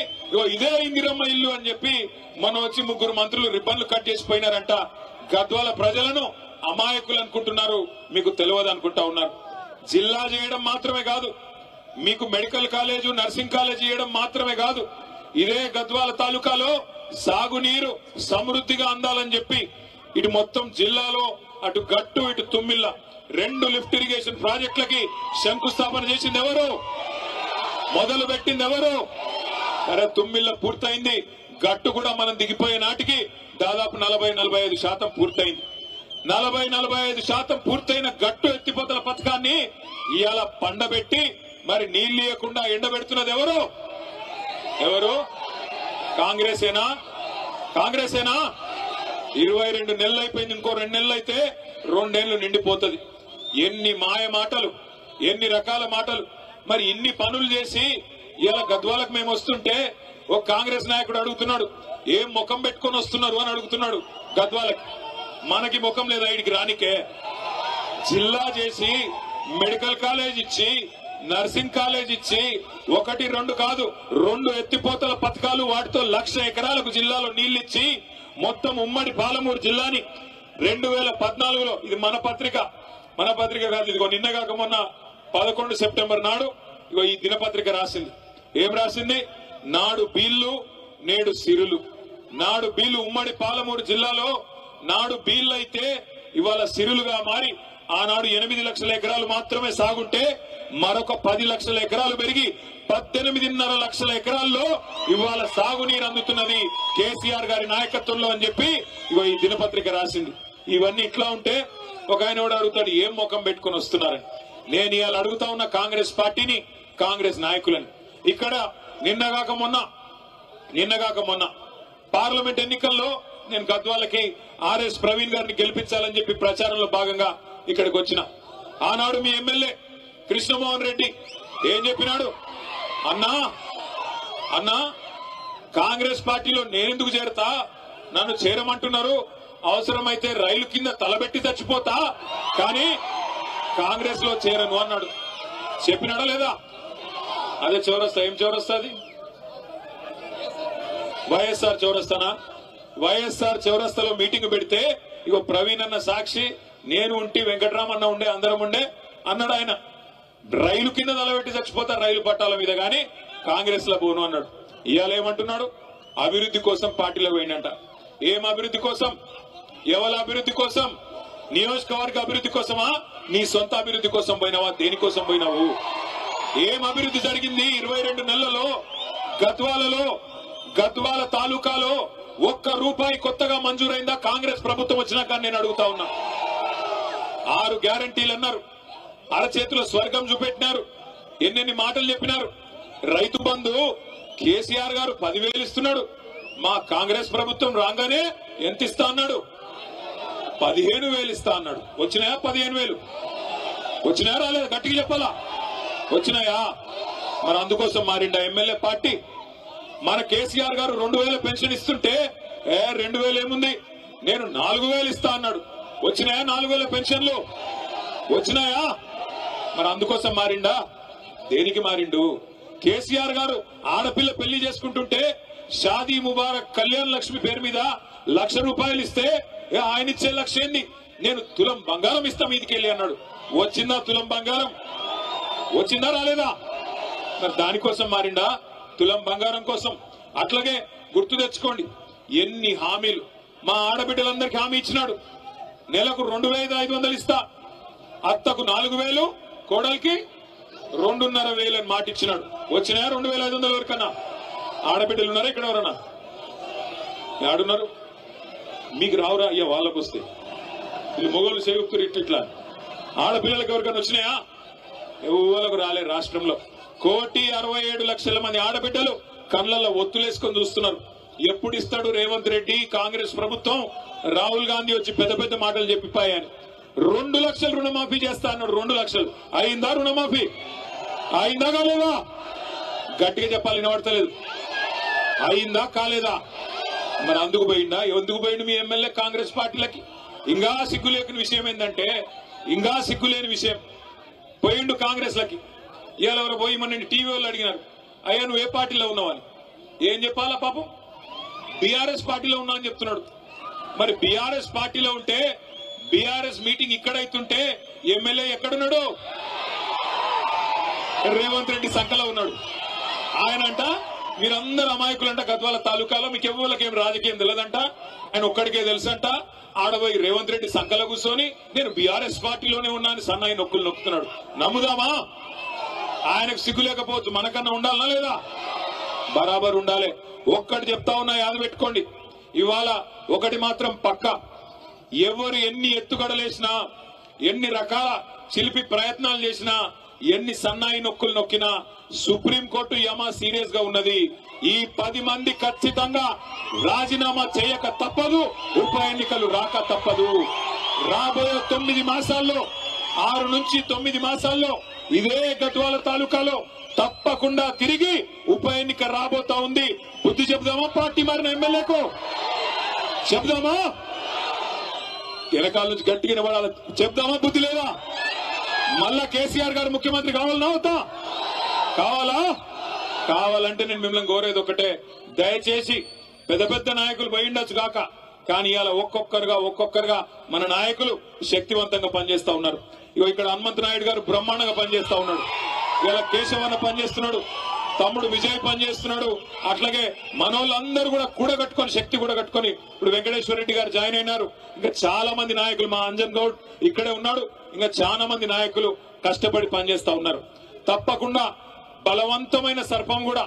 ఇదే ఇందిరమ్మ ఇల్లు అని చెప్పి మొన్న వచ్చి 3 మంత్రులు రిబ్బన్లు కట్ చేసిపోయినారంట. గద్వాల ప్రజలను అమాయకులు అనుకుంటున్నారు, మీకు తెలియదు అనుకుంటా ఉన్నారు. జిల్లా చేయడం మాత్రమే కాదు, మీకు మెడికల్ కాలేజు, నర్సింగ్ కాలేజ్ చేయడం మాత్రమే కాదు, ఇదే గద్వాల తాలూకాలో సాగునీరు సమృద్ధిగా అందాలని చెప్పి ఇటు మొత్తం జిల్లాలో అటు గట్టు ఇటు తుమ్మిళ్ళ 2 లిఫ్ట్ ఇరిగేషన్ ప్రాజెక్టులకి శంకుస్థాపన చేసింది ఎవరు? మొదలు పెట్టింది ఎవరు? సరే, తుమ్మిళ్ళ పూర్తయింది. గట్టు కూడా మనం దిగిపోయే నాటికి దాదాపు 40-45% పూర్తయింది. 40-45% పూర్తయిన గట్టు ఎత్తిపోతల పథకాన్ని ఇవాళ పండబెట్టి మరి నీళ్లు ఇవ్వకుండా ఎండబెడుతున్నది ఎవరు? కాంగ్రెసేనా? 22 నెలలు అయిపోయింది, ఇంకో 2 నెలలు అయితే 2 ఏళ్లు నిండిపోతుంది. ఎన్ని మాయ మాటలు, ఎన్ని రకాల మాటలు. మరి ఇన్ని పనులు చేసి ఇలా గద్వాలకు మేము వస్తుంటే ఒక కాంగ్రెస్ నాయకుడు అడుగుతున్నాడు, ఏం ముఖం పెట్టుకొని వస్తున్నారు అని అడుగుతున్నాడు. గద్వాలకి మనకి ముఖం లేదా ఇడికి రానికే? జిల్లా చేసి మెడికల్ కాలేజ్ ఇచ్చి, నర్సింగ్ కాలేజ్ ఇచ్చి 1-2 కాదు 2 ఎత్తిపోతల పథకాలు, వాటితో 1,00,000 ఎకరాలకు జిల్లాలో నీళ్లిచ్చి మొత్తం ఉమ్మడి పాలమూరు జిల్లాని 2014లో, ఇది మన పత్రిక కాదు, ఇదిగో నిన్న కాక మొన్న 11 సెప్టెంబర్ నాడు ఇగో ఈ దినపత్రిక రాసింది. ఏం రాసింది? నాడు బీళ్లు నేడు సిరులు. నాడు బీళ్లు ఉమ్మడి పాలమూరు జిల్లాలో నాడు బీళ్లు అయితే ఇవాళ సిరులుగా మారి, ఆనాడు 8 లక్షల ఎకరాలు మాత్రమే సాగుంటే మరొక 10 లక్షల ఎకరాలు పెరిగి 18.5 లక్షల ఎకరాల్లో ఇవాళ సాగునీరు అందుతున్నది కేసీఆర్ గారి నాయకత్వంలో అని చెప్పి ఇగో ఈ దినపత్రిక రాసింది. ఇవన్నీ ఇట్లా ఉంటే ఒక ఆయన కూడా అడుగుతాడు, ఏం ముఖం పెట్టుకుని వస్తున్నారని. నేను ఇవాళ అడుగుతా ఉన్న కాంగ్రెస్ పార్టీని, కాంగ్రెస్ నాయకులని. ఇక్కడ నిన్నగాక మొన్న పార్లమెంట్ ఎన్నికల్లో నేను గద్వాలకి ఆర్ఎస్ ప్రవీణ్ గారిని గెలిపించాలని చెప్పి ప్రచారంలో భాగంగా ఇక్కడికి వచ్చిన. ఆనాడు మీ ఎమ్మెల్యే కృష్ణమోహన్ రెడ్డి ఏం చెప్పినాడు? అన్నా కాంగ్రెస్ పార్టీలో నేనెందుకు చేరతా, నన్ను చేరమంటున్నారు, అవసరమైతే రైలు కింద తలబెట్టి చచ్చిపోతా, కానీ కాంగ్రెస్ లో చేరను అన్నాడు. చెప్పినాడా లేదా? అదే చౌరస్తా. ఏం చౌరస్తా అది? వైఎస్ఆర్ చౌరస్తానా? వైఎస్ఆర్ చౌరస్తాలో మీటింగ్ పెడితే ఇగో ప్రవీణ్ అన్న సాక్షి, నేను ఉంటే వెంకటరామన్న ఉండే, అందరం ఉండే అన్నాడు. ఆయన రైలు కింద తలబెట్టి చచ్చిపోతారు రైలు పట్టాల మీద, గాని కాంగ్రెస్ లో పోను అన్నాడు. ఇవాళ ఏమంటున్నాడు? అభివృద్ధి కోసం పార్టీలో పోయినంట. ఏం అభివృద్ధి కోసం? ఎవరి అభివృద్ధి కోసం? నియోజకవర్గ అభివృద్ధి కోసమా? నీ సొంత అభివృద్ధి కోసం పోయినావా? దేనికోసం పోయినావు? ఏం అభివృద్ధి జరిగింది 22 నెలలలో? గద్వాల తాలూకాలో ₹1 కొత్తగా మంజూరైందా కాంగ్రెస్ ప్రభుత్వం వచ్చినాక? నేను అడుగుతా ఉన్నా. 6 గ్యారంటీలు అన్నారు, అరచేతిలో స్వర్గం చూపెట్టినారు. ఎన్నెన్ని మాటలు చెప్పినారు. రైతు బంధు కేసీఆర్ గారు 10,000 ఇస్తున్నాడు. మా కాంగ్రెస్ ప్రభుత్వం రాగానే ఎంత ఇస్తా అన్నాడు? 15,000 ఇస్తా అన్నాడు. వచ్చినాయా 15,000? వచ్చినాయా రాలేదు? గట్టిగా చెప్పాలా? వచ్చినాయా? మరి అందుకోసం మారిండా ఎమ్మెల్యే పార్టీ? మన కేసీఆర్ గారు 2,000 పెన్షన్ ఇస్తుంటే 2,000 ఏముంది, నేను 4,000 ఇస్తా అన్నాడు. వచ్చినాయా 4,000 పెన్షన్లు? వచ్చినాయా? మరి అందుకోసం మారిండా? దేనికి మారిండు? కేసీఆర్ గారు ఆడపిల్ల పెళ్లి చేసుకుంటుంటే షాదీ ముబారక్ కళ్యాణ్ లక్ష్మి పేరు మీద ₹1,00,000 ఇస్తే ఆయన ఇచ్చే లక్ష్యం ఏంది? నేను తులం బంగారం ఇస్తా మీదికెళ్ళి అన్నాడు. వచ్చిందా తులం బంగారం? వచ్చిందా రాలేదా? మరి దానికోసం మారిండా? తులం బంగారం కోసం. అట్లాగే గుర్తు తెచ్చుకోండి, ఎన్ని హామీలు మా ఆడబిడ్డలందరికీ హామీ ఇచ్చినాడు. నెలకు 2,500 ఇస్తా, అత్తకు 4,000, కోడలికి 2,500 అని మాట ఇచ్చినాడు. వచ్చినాయా 2,500 వరకన్నా? ఆడబిడ్డలు ఉన్నారా ఇక్కడ? ఎవరన్నా ఆడున్నారు? మీకు రావురా అయ్యా? వాళ్ళకు వస్తే వీళ్ళు మొగోళ్ళు సేగుతురు ఇట్లా. ఆడపిల్లలకు ఎవరికైనా వచ్చినాయా? ఎవరికి రాలే. రాష్ట్రంలో 1,67,00,000 మంది ఆడబిడ్డలు కళ్ళల్లో ఒత్తులేసుకొని చూస్తున్నారు. ఎప్పుడు ఇస్తాడు రేవంత్ రెడ్డి కాంగ్రెస్ ప్రభుత్వం? రాహుల్ గాంధీ వచ్చి పెద్ద పెద్ద మాటలు చెప్పిపోయాని 2 లక్షలు రుణమాఫీ చేస్తా అన్నాడు. 2 లక్షలు అయిందా? రుణమాఫీ అయిందా కాలేదా? గట్టిగా చెప్పాలి, వినబడతలేదు. అయిందా కాలేదా? మరి అందుకు పోయిందా? ఎందుకు పోయిండు మీ ఎమ్మెల్యే కాంగ్రెస్ పార్టీలకి? ఇంకా సిగ్గులేని విషయం ఏంటంటే, ఇంకా సిగ్గులేని విషయం, పోయిండు కాంగ్రెస్ లకి. ఇవాళ ఎవరు పోయి మన టీవీ వాళ్ళు అడిగినారు, అయ్యా నువ్వు ఏ పార్టీలో ఉన్నావని. ఏం చెప్పాలా పాపం? బీఆర్ఎస్ పార్టీలో ఉన్నా అని చెప్తున్నాడు. మరి బీఆర్ఎస్ పార్టీలో ఉంటే బీఆర్ఎస్ మీటింగ్ ఇక్కడైతుంటే ఎమ్మెల్యే ఎక్కడున్నాడు? రేవంత్ రెడ్డి సంకలో ఉన్నాడు. ఆయనంట మీరందరూ అమాయకులంట, గద్వాల తాలూకాలో మీకు ఎవరికేం రాజకీయం తెలియదంట, ఆయన ఒక్కడికే తెలుసంట. ఆడబోయి రేవంత్ రెడ్డి సంకలో కూర్చొని నేను బీఆర్ఎస్ పార్టీలోనే ఉన్నాను సన్నాయి నొక్కులు నొక్కుతున్నాడు. నమ్ముదామా? ఆయనకు సిగ్గు లేకపోవచ్చు, మనకన్నా ఉండాలనా లేదా? బరాబర్ ఉండాలి. ఒక్కటి చెప్తా ఉన్నా, యాద పెట్టుకోండి. ఇవాళ ఒకటి మాత్రం పక్క, ఎవరు ఎన్ని ఎత్తుగడలేసినా, ఎన్ని రకాల చిలిపి ప్రయత్నాలు చేసినా, ఎన్ని సన్నాయి నొక్కులు నొక్కినా సుప్రీంకోర్టు యమ సీరియస్ గా ఉన్నది. ఈ 10 మంది ఖచ్చితంగా రాజీనామా చేయక తప్పదు, ఉప ఎన్నికలు రాక తప్పదు. రాబోయే 9 మాసాల్లో 6 నుంచి 9 మాసాల్లో ఇదే గద్వాల తాలూకాలో తప్పకుండా తిరిగి ఉప ఎన్నిక రాబోతా ఉంది. బుద్ధి చెబుదామా పార్టీ మారిన ఎమ్మెల్యేకు? చెబుదామా? వెనకాల నుంచి గట్టిగా నిలబడాలి. చెప్దామా? బుద్ధి లేదా? మళ్ళా కేసీఆర్ గారు ముఖ్యమంత్రి కావాలన్నా అవుతా? కావాలా? కావాలంటే నేను మిమ్మల్ని కోరేది ఒకటే, దయచేసి పెద్ద పెద్ద నాయకులు పోయిండొచ్చు కాక, కానీ ఇవాళ ఒక్కొక్కరుగా మన నాయకులు శక్తివంతంగా పనిచేస్తా ఉన్నారు. ఇగో ఇక్కడ హనుమంత్ నాయుడు గారు బ్రహ్మాండంగా పనిచేస్తా ఉన్నాడు. ఇవాళ కేశవన్న పనిచేస్తున్నాడు, తమ్ముడు విజయ్ పనిచేస్తున్నాడు. అట్లాగే మనోళ్ళందరూ కూడా కూడగట్టుకొని, శక్తి కూడగట్టుకొని ఇప్పుడు వెంకటేశ్వర రెడ్డి గారు జాయిన్ అయినారు. ఇంకా చాలా మంది నాయకులు, మా అంజన్ గౌడ్ ఇక్కడే ఉన్నాడు, ఇంకా చాలా మంది నాయకులు కష్టపడి పనిచేస్తా ఉన్నారు. తప్పకుండా బలవంతమైన సర్పం కూడా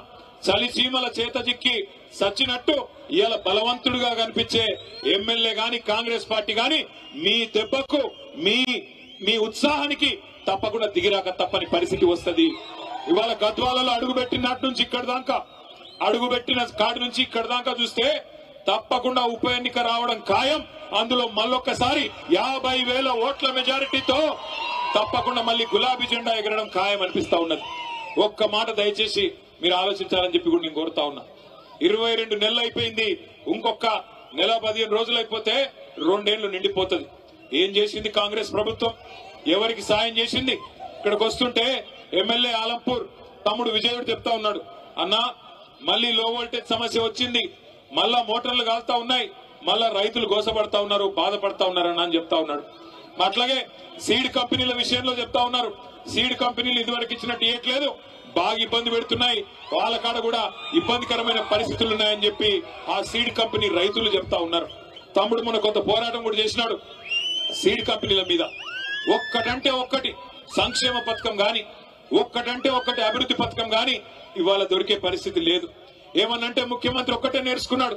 చలి చీమల చేత చిక్కి సచ్చినట్టు ఇవాళ బలవంతుడుగా కనిపించే ఎమ్మెల్యే గాని కాంగ్రెస్ పార్టీ గాని మీ దెబ్బకు, మీ ఉత్సాహానికి తప్పకుండా దిగిరాక తప్పని పరిస్థితి వస్తుంది. ఇవాళ గద్వాలలో అడుగుపెట్టిన నాటి నుంచి ఇక్కడ దాకా, అడుగుపెట్టిన కాడి నుంచి ఇక్కడ దాకా చూస్తే తప్పకుండా ఉప ఎన్నిక రావడం ఖాయం. అందులో మళ్ళొక్కసారి 50,000 ఓట్ల మెజారిటీతో తప్పకుండా మళ్ళీ గులాబీ జెండా ఎగరడం ఖాయం అనిపిస్తా ఉన్నది. ఒక్క మాట దయచేసి మీరు ఆలోచించాలని చెప్పి కూడా నేను కోరుతా ఉన్నా. 22 నెలలు అయిపోయింది, ఇంకొక నెల 15 రోజులు అయిపోతే 2 ఏళ్లు నిండిపోతుంది. ఏం చేసింది కాంగ్రెస్ ప్రభుత్వం? ఎవరికి సాయం చేసింది? ఇక్కడికి వస్తుంటే ఎమ్మెల్యే ఆలంపూర్ తమ్ముడు విజయుడు చెప్తా ఉన్నాడు, అన్నా మళ్ళీ లో వోల్టేజ్ సమస్య వచ్చింది, మళ్ళా మోటార్లు కాలుతా ఉన్నాయి, మళ్ళా రైతులు గోసపడతా ఉన్నారు, బాధపడతా ఉన్నారన్న అని చెప్తా ఉన్నాడు. అట్లాగే సీడ్ కంపెనీల విషయంలో చెప్తా ఉన్నారు, సీడ్ కంపెనీలు ఇదివరకు ఇచ్చినట్టు ఇవ్వట్లేదు, బాగా ఇబ్బంది పెడుతున్నాయి, వాళ్ళ కాడ కూడా ఇబ్బందికరమైన పరిస్థితులు ఉన్నాయని చెప్పి ఆ సీడ్ కంపెనీ రైతులు చెప్తా ఉన్నారు. తమ్ముడు మన కొంత పోరాటం కూడా చేసినాడు సీడ్ కంపెనీల మీద. ఒక్కటంటే ఒక్కటి సంక్షేమ పథకం గాని, ఒక్కటంటే ఒక్కటి అభివృద్ధి పథకం గాని ఇవాళ దొరికే పరిస్థితి లేదు. ఏమన్నంటే ముఖ్యమంత్రి ఒక్కటే నేర్చుకున్నాడు,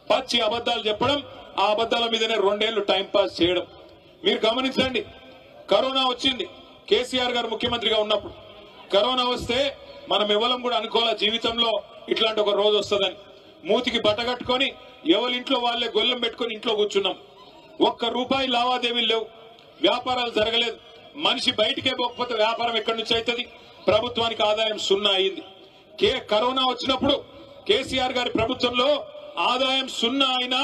పచ్చి అబద్దాలు చెప్పడం, ఆ అబద్దాల మీదనే 2 ఏళ్లు టైం పాస్ చేయడం. మీరు గమనించండి, కరోనా వచ్చింది కేసీఆర్ గారు ముఖ్యమంత్రిగా ఉన్నప్పుడు, కరోనా వస్తే మనం ఎవరం కూడా అనుకోవాలా జీవితంలో ఇట్లాంటి ఒక రోజు వస్తుందని. మూతికి బట్ట కట్టుకొని ఎవరి ఇంట్లో వాళ్ళే గొల్లెం పెట్టుకొని ఇంట్లో కూర్చున్నాం. ఒక్క రూపాయి లావాదేవీలు లేవు, వ్యాపారాలు జరగలేదు. మనిషి బయటికే పోకపోతే వ్యాపారం ఎక్కడి నుంచి అవుతుంది? ప్రభుత్వానికి ఆదాయం సున్నా అయింది. కరోనా వచ్చినప్పుడు కేసీఆర్ గారి ప్రభుత్వంలో ఆదాయం సున్నా అయినా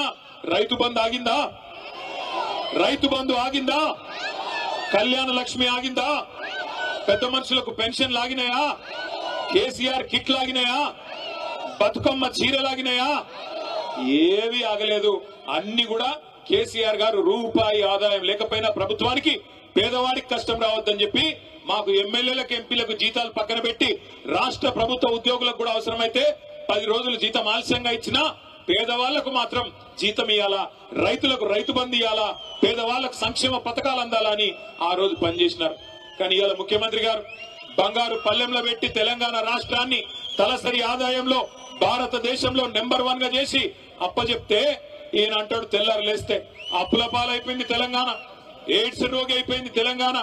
రైతు బంధు ఆగిందా? రైతు బంధు ఆగిందా? కళ్యాణ లక్ష్మి ఆగిందా? పెద్ద మనుషులకు పెన్షన్ లాగినాయా? కేసీఆర్ కిట్ లాగినాయా? బతుకమ్మ చీరలాగినాయా? ఏవి ఆగలేదు. అన్ని కూడా కేసీఆర్ గారు రూపాయి ఆదాయం లేకపోయినా ప్రభుత్వానికి పేదవాడికి కష్టం రావద్దని చెప్పి మాకు ఎమ్మెల్యేలకు ఎంపీలకు జీతాలు పక్కన పెట్టి రాష్ట్ర ప్రభుత్వ ఉద్యోగులకు కూడా అవసరమైతే 10 రోజులు జీతం ఆలస్యంగా ఇచ్చినా పేదవాళ్లకు మాత్రం జీతం ఇవ్వాలా, రైతులకు రైతు బంధు ఇవ్వాలా, పేదవాళ్లకు సంక్షేమ పథకాలు అందాలని ఆ రోజు పనిచేసినారు. కానీ ఇవాళ ముఖ్యమంత్రి గారు బంగారు పల్లెంలో పెట్టి తెలంగాణ రాష్ట్రాన్ని తలసరి ఆదాయంలో భారతదేశంలో నెంబర్ 1 గా చేసి అప్పచెప్తే ఈయన అంటాడు తెల్లారు లేస్తే అప్పుల పాలైపోయింది తెలంగాణ, ఎయిడ్స్ రోగి అయిపోయింది తెలంగాణ,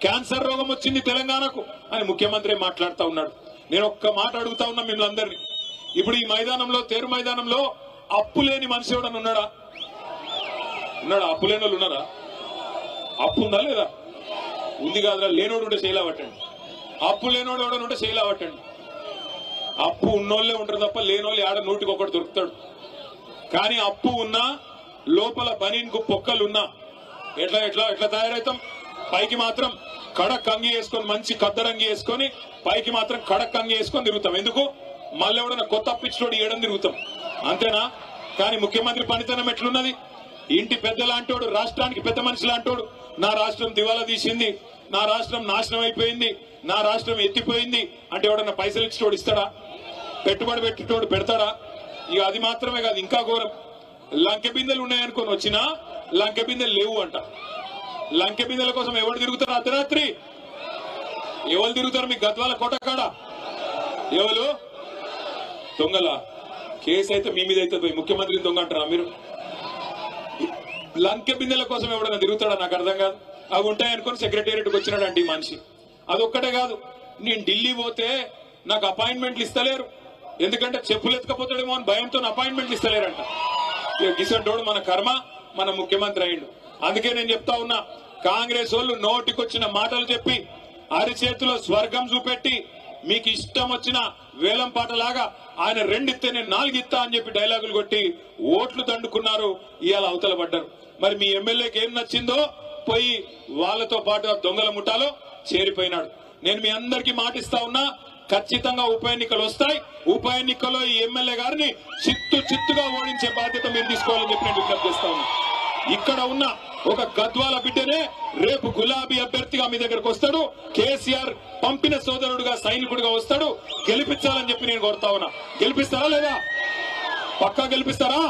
క్యాన్సర్ రోగం వచ్చింది తెలంగాణకు అని ముఖ్యమంత్రి మాట్లాడుతూ ఉన్నాడు. నేను ఒక్క మాట అడుగుతా ఉన్నా మిమ్మల్ని అందరినీ, ఇప్పుడు ఈ మైదానంలో తేరు మైదానంలో అప్పు లేని మనిషి ఎవడన్నా ఉన్నాడా? అప్పు లేని వాళ్ళు ఉన్నారా? అప్పు ఉందా లేదా? ఉంది కాదురా. లేనోడు ఉంటే శైలా పట్టండి. అప్పు లేనోడు ఎవడన్నా ఉంటే శైలా పట్టండి. అప్పు ఉన్నోళ్లే ఉంటారు తప్ప లేనోళ్ళు ఆడ నూటికి ఒకటి దొరుకుతాడు. కానీ అప్పు ఉన్నా లోపల బనీన్కు పొక్కలున్నా ఎట్లా ఎట్లా ఎట్లా తయారవుతాం? పైకి మాత్రం కడక్ అంగి వేసుకొని మంచి కద్దరంగి వేసుకొని పైకి మాత్రం కడక్ అంగి వేసుకొని తిరుగుతాం. ఎందుకు? మళ్ళీ ఎవడన్నా కొత్త అప్పిచ్చినోడు ఏడని తిరుగుతాం, అంతేనా? కానీ ముఖ్యమంత్రి పనితనం ఎట్లున్నది? ఇంటి పెద్ద లాంటోడు, రాష్ట్రానికి పెద్ద మనిషి లాంటోడు, నా రాష్ట్రం దివాలా తీసింది, నా రాష్ట్రం నాశనం అయిపోయింది, నా రాష్ట్రం ఎత్తిపోయింది అంటే ఎవడన్నా పైసలు ఇచ్చినోడు ఇస్తాడా? పెట్టుబడి పెట్టేటోడు పెడతాడా? ఇక అది మాత్రమే కాదు, ఇంకా ఘోరం. లంకె బిందెలు ఉన్నాయనుకొని వచ్చినా లంకె బిందెలు లేవు అంట. లంకె బిందెల కోసం ఎవరు తిరుగుతారు? అర్ధరాత్రి ఎవరు తిరుగుతారు? మీ గద్వాల కోటకాడ ఎవరు దొంగల? కేసు అయితే మీ మీద అయితే ముఖ్యమంత్రిని దొంగ అంటారా మీరు? లంకె బిందెల కోసం ఎవడన్నా తిరుగుతాడా? నాకు అర్థం కాదు. అవి ఉంటాయనుకొని సెక్రటేరియట్కి వచ్చినాడంటే ఈ మనిషి. అదొక్కటే కాదు, నేను ఢిల్లీ పోతే నాకు అపాయింట్మెంట్లు ఇస్తలేరు, ఎందుకంటే చెప్పులు ఎత్తుకపోతాడేమో అని భయంతో అపాయింట్మెంట్లు ఇస్తలేరంట. గిసంటోడు మన కర్మ, మన ముఖ్యమంత్రి అయ్యిండు. అందుకే నేను చెప్తా ఉన్నా, కాంగ్రెస్ వాళ్ళు నోటికొచ్చిన మాటలు చెప్పి అరిచేతిలో స్వర్గం చూపెట్టి మీకు ఇష్టం వచ్చిన వేలం పాటలాగా ఆయన 2 ఇస్తే నేను 4 ఇస్తా అని చెప్పి డైలాగులు కొట్టి ఓట్లు దండుకున్నారు. ఇవాళ అవతల పడ్డారు. మరి మీ ఎమ్మెల్యేకి ఏం నచ్చిందో పోయి వాళ్ళతో పాటు దొంగల ముఠాలో చేరిపోయినాడు. నేను మీ అందరికీ మాటిస్తా ఉన్నా, ఖచ్చితంగా ఉప ఎన్నికలు వస్తాయి. ఉప ఎన్నికల్లో ఈ ఎమ్మెల్యే గారిని చిత్తుగా ఓడించే బాధ్యత మీరు తీసుకోవాలని చెప్పి నేను విజ్ఞప్తి చేస్తా ఉన్నా. ఇక్కడ ఉన్న ఒక గద్వాల బిడ్డనే రేపు గులాబీ అభ్యర్థిగా మీ దగ్గరకు వస్తాడు. కేసీఆర్ పంపిన సోదరుడుగా సైనికుడిగా వస్తాడు. గెలిపించాలని చెప్పి నేను కోరుతా ఉన్నా. గెలిపిస్తారా లేదా? పక్కా గెలిపిస్తారా?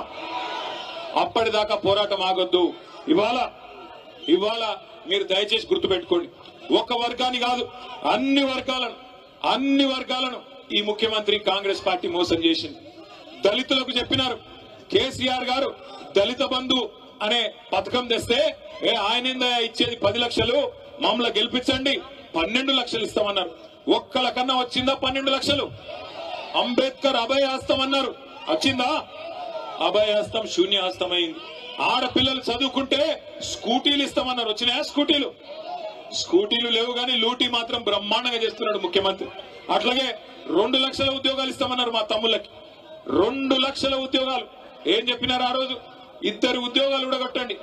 అప్పటిదాకా పోరాటం ఆగొద్దు. ఇవాళ మీరు దయచేసి గుర్తుపెట్టుకోండి, ఒక వర్గాన్ని కాదు అన్ని వర్గాలను ఈ ముఖ్యమంత్రి కాంగ్రెస్ పార్టీ మోసం చేసింది. దళితులకు చెప్పినారు, కేసీఆర్ గారు దళిత బంధు అనే పథకం తెస్తే ఆయన ఇచ్చేది 10 లక్షలు, మమ్మల్ని గెలిపించండి 12 లక్షలు ఇస్తామన్నారు. ఒక్కల కన్నా వచ్చిందా 12 లక్షలు? అంబేద్కర్ అభయహస్తం అన్నారు, వచ్చిందా? అభయహస్తం శూన్యహస్తమైంది. ఆడపిల్లలు చదువుకుంటే స్కూటీలు ఇస్తామన్నారు, వచ్చినాయా? స్కూటీలు లేవు కానీ లూటీ మాత్రం బ్రహ్మాండంగా చేస్తున్నాడు ముఖ్యమంత్రి. అట్లాగే 2 లక్షల ఉద్యోగాలు ఇస్తామన్నారు మా తమ్ముళ్ళకి. 2 లక్షల ఉద్యోగాలు ఏం చెప్పినారు ఆ రోజు? 2 ఉద్యోగాలు ఊడగొట్టండి,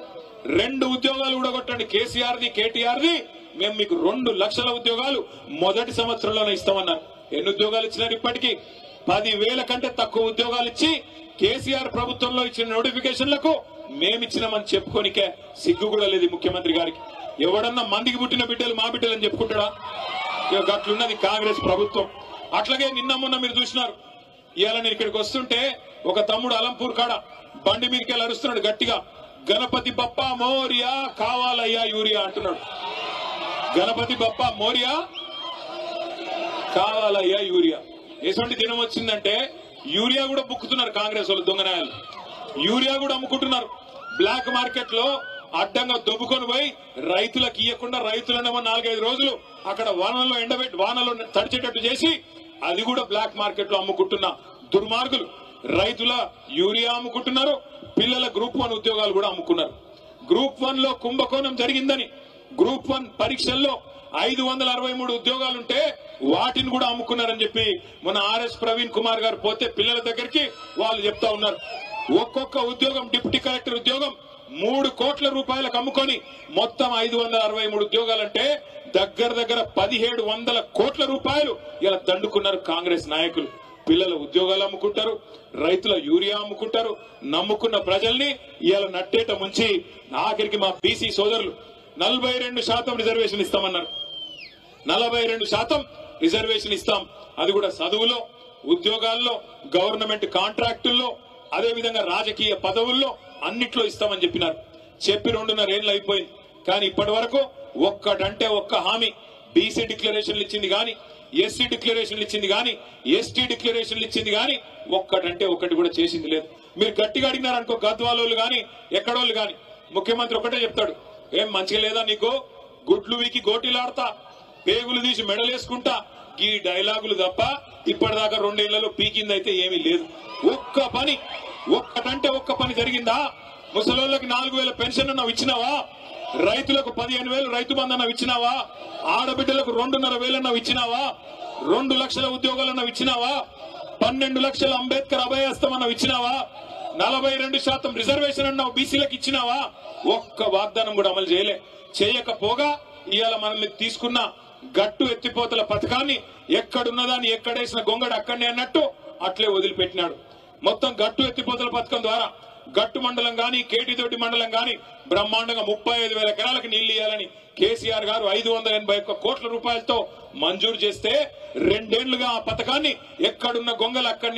2 ఉద్యోగాలు ఊడగొట్టండి, కేసీఆర్ది కేటీఆర్ది, మేము మీకు 2 లక్షల ఉద్యోగాలు మొదటి సంవత్సరంలోనే ఇస్తామన్నారు. ఎన్ని ఉద్యోగాలు ఇచ్చినారు? ఇప్పటికీ 10,000 కంటే తక్కువ ఉద్యోగాలు ఇచ్చి కేసీఆర్ ప్రభుత్వంలో ఇచ్చిన నోటిఫికేషన్లకు మేమిచ్చినామని చెప్పుకోనికే సిగ్గు కూడా లేదు ముఖ్యమంత్రి గారికి. ఎవడన్నా మందికి పుట్టిన బిడ్డలు మా బిడ్డలు అని చెప్పుకుంటాడా? అట్లున్నది కాంగ్రెస్ ప్రభుత్వం. అట్లాగే నిన్న మొన్న మీరు చూసినారు, ఇవాళ నేను ఇక్కడికి వస్తుంటే ఒక తమ్ముడు అలంపూర్ కాడ బండి మీదకి వెళ్ళి అరుస్తున్నాడు గట్టిగా, గణపతి బప్ప మోరియా కావాలయ్యా యూరియా అంటున్నాడు. గణపతి బప్ప మోరియా కావాలయ్యా యూరియా. ఎటువంటి దినం వచ్చిందంటే యూరియా కూడా బుక్కుతున్నారు కాంగ్రెస్ వాళ్ళు, దొంగనాయాలు యూరియా కూడా అమ్ముకుంటున్నారు. బ్లాక్ మార్కెట్ లో అడ్డంగా దొబ్బుకొని పోయి రైతులకు ఇయ్యకుండా రైతులనేమో 4-5 రోజులు అక్కడ వానలో ఎండబెట్టి వానలో తడిచేటట్టు చేసి అది కూడా బ్లాక్ మార్కెట్ లో అమ్ముకుంటున్న దుర్మార్గులు. రైతుల యూరియా అమ్ముకుంటున్నారు, పిల్లల గ్రూప్ 1 ఉద్యోగాలు కూడా అమ్ముకున్నారు. గ్రూప్ 1 లో కుంభకోణం జరిగిందని గ్రూప్ 1 పరీక్షల్లో 563 ఉద్యోగాలుంటే వాటిని కూడా అమ్ముకున్నారని చెప్పి మన ఆర్ఎస్ ప్రవీణ్ కుమార్ గారు పోతే పిల్లల దగ్గరికి వాళ్ళు చెప్తా ఉన్నారు. ఒక్కొక్క ఉద్యోగం డిప్యూటీ కలెక్టర్ ఉద్యోగం 3 కోట్ల రూపాయలకు అమ్ముకొని మొత్తం 563 ఉద్యోగాలంటే దగ్గర 1700 కోట్ల రూపాయలు ఇలా దండుకున్నారు కాంగ్రెస్ నాయకులు. పిల్లల ఉద్యోగాలు అమ్ముకుంటారు, రైతుల యూరియా అమ్ముకుంటారు, నమ్ముకున్న ప్రజల్ని ఇలా నట్టేట ముంచి ఆఖరికి మా బీసీ సోదరులు 42% రిజర్వేషన్ ఇస్తామన్నారు. 42% రిజర్వేషన్ ఇస్తాం, అది కూడా చదువులో, ఉద్యోగాల్లో, గవర్నమెంట్ కాంట్రాక్టుల్లో, అదే విధంగా రాజకీయ పదవుల్లో అన్నిట్లో ఇస్తామని చెప్పినారు. చెప్పి 2.5 ఏళ్ళు అయిపోయింది. కానీ ఇప్పటి వరకు ఒక్కటంటే ఒక్క హామీ బీసీ డిక్లరేషన్లు ఇచ్చింది గాని, ఎస్సీ డిక్లరేషన్లు ఇచ్చింది గాని, ఎస్టీ డిక్లరేషన్లు ఇచ్చింది గాని ఒక్కటంటే ఒక్కటి కూడా చేసింది లేదు. మీరు గట్టిగా అడిగినారనుకో గద్వాలోళ్ళు గాని ఎక్కడోళ్ళు గాని ముఖ్యమంత్రి ఒకటే చెప్తాడు, ఏం మంచిగా లేదా నీకు, గుడ్లు వీకి గోటీలాడతా, పేగులు తీసి మెడలేసుకుంటా, ఈ డైలాగులు తప్ప ఇప్పటిదాకా 2 ఏళ్లలో పీకిందైతే ఏమీ లేదు. ఒక్క పని ఒక్కటంటే ఒక్క పని జరిగిందా? ముసలోళ్ళకి 4000 పెన్షన్ అన్నావు ఇచ్చినావా? రైతులకు 15,000 రైతు బంధు అన్నావు ఇచ్చినావా? ఆడబిడ్డలకు 2,500 అన్నావు ఇచ్చినావా? 2 లక్షల ఉద్యోగాలు అన్నావు ఇచ్చినావా? 12 లక్షల అంబేద్కర్ అభయహస్తం అన్నావు ఇచ్చినావా? 42% రిజర్వేషన్ అన్నావు బీసీలకు ఇచ్చినావా? ఒక్క వాగ్దానం కూడా అమలు చేయకపోగా ఇవాళ మనం తీసుకున్న గట్టు ఎత్తిపోతల పథకాన్ని ఎక్కడున్నదాన్ని ఎక్కడేసిన గొంగడు అక్కడనే అన్నట్టు అట్లే వదిలిపెట్టినాడు. మొత్తం గట్టు ఎత్తిపోతల పథకం ద్వారా గట్టు మండలం గాని, కేటీతోటి మండలం గాని బ్రహ్మాండంగా 35,000 ఎకరాలకు నీళ్లు ఇవ్వాలని కేసీఆర్ గారు 581 కోట్ల రూపాయలతో మంజూరు చేస్తే 2 ఏళ్లుగా ఆ పథకాన్ని ఎక్కడున్న గొంగలు అక్కడనే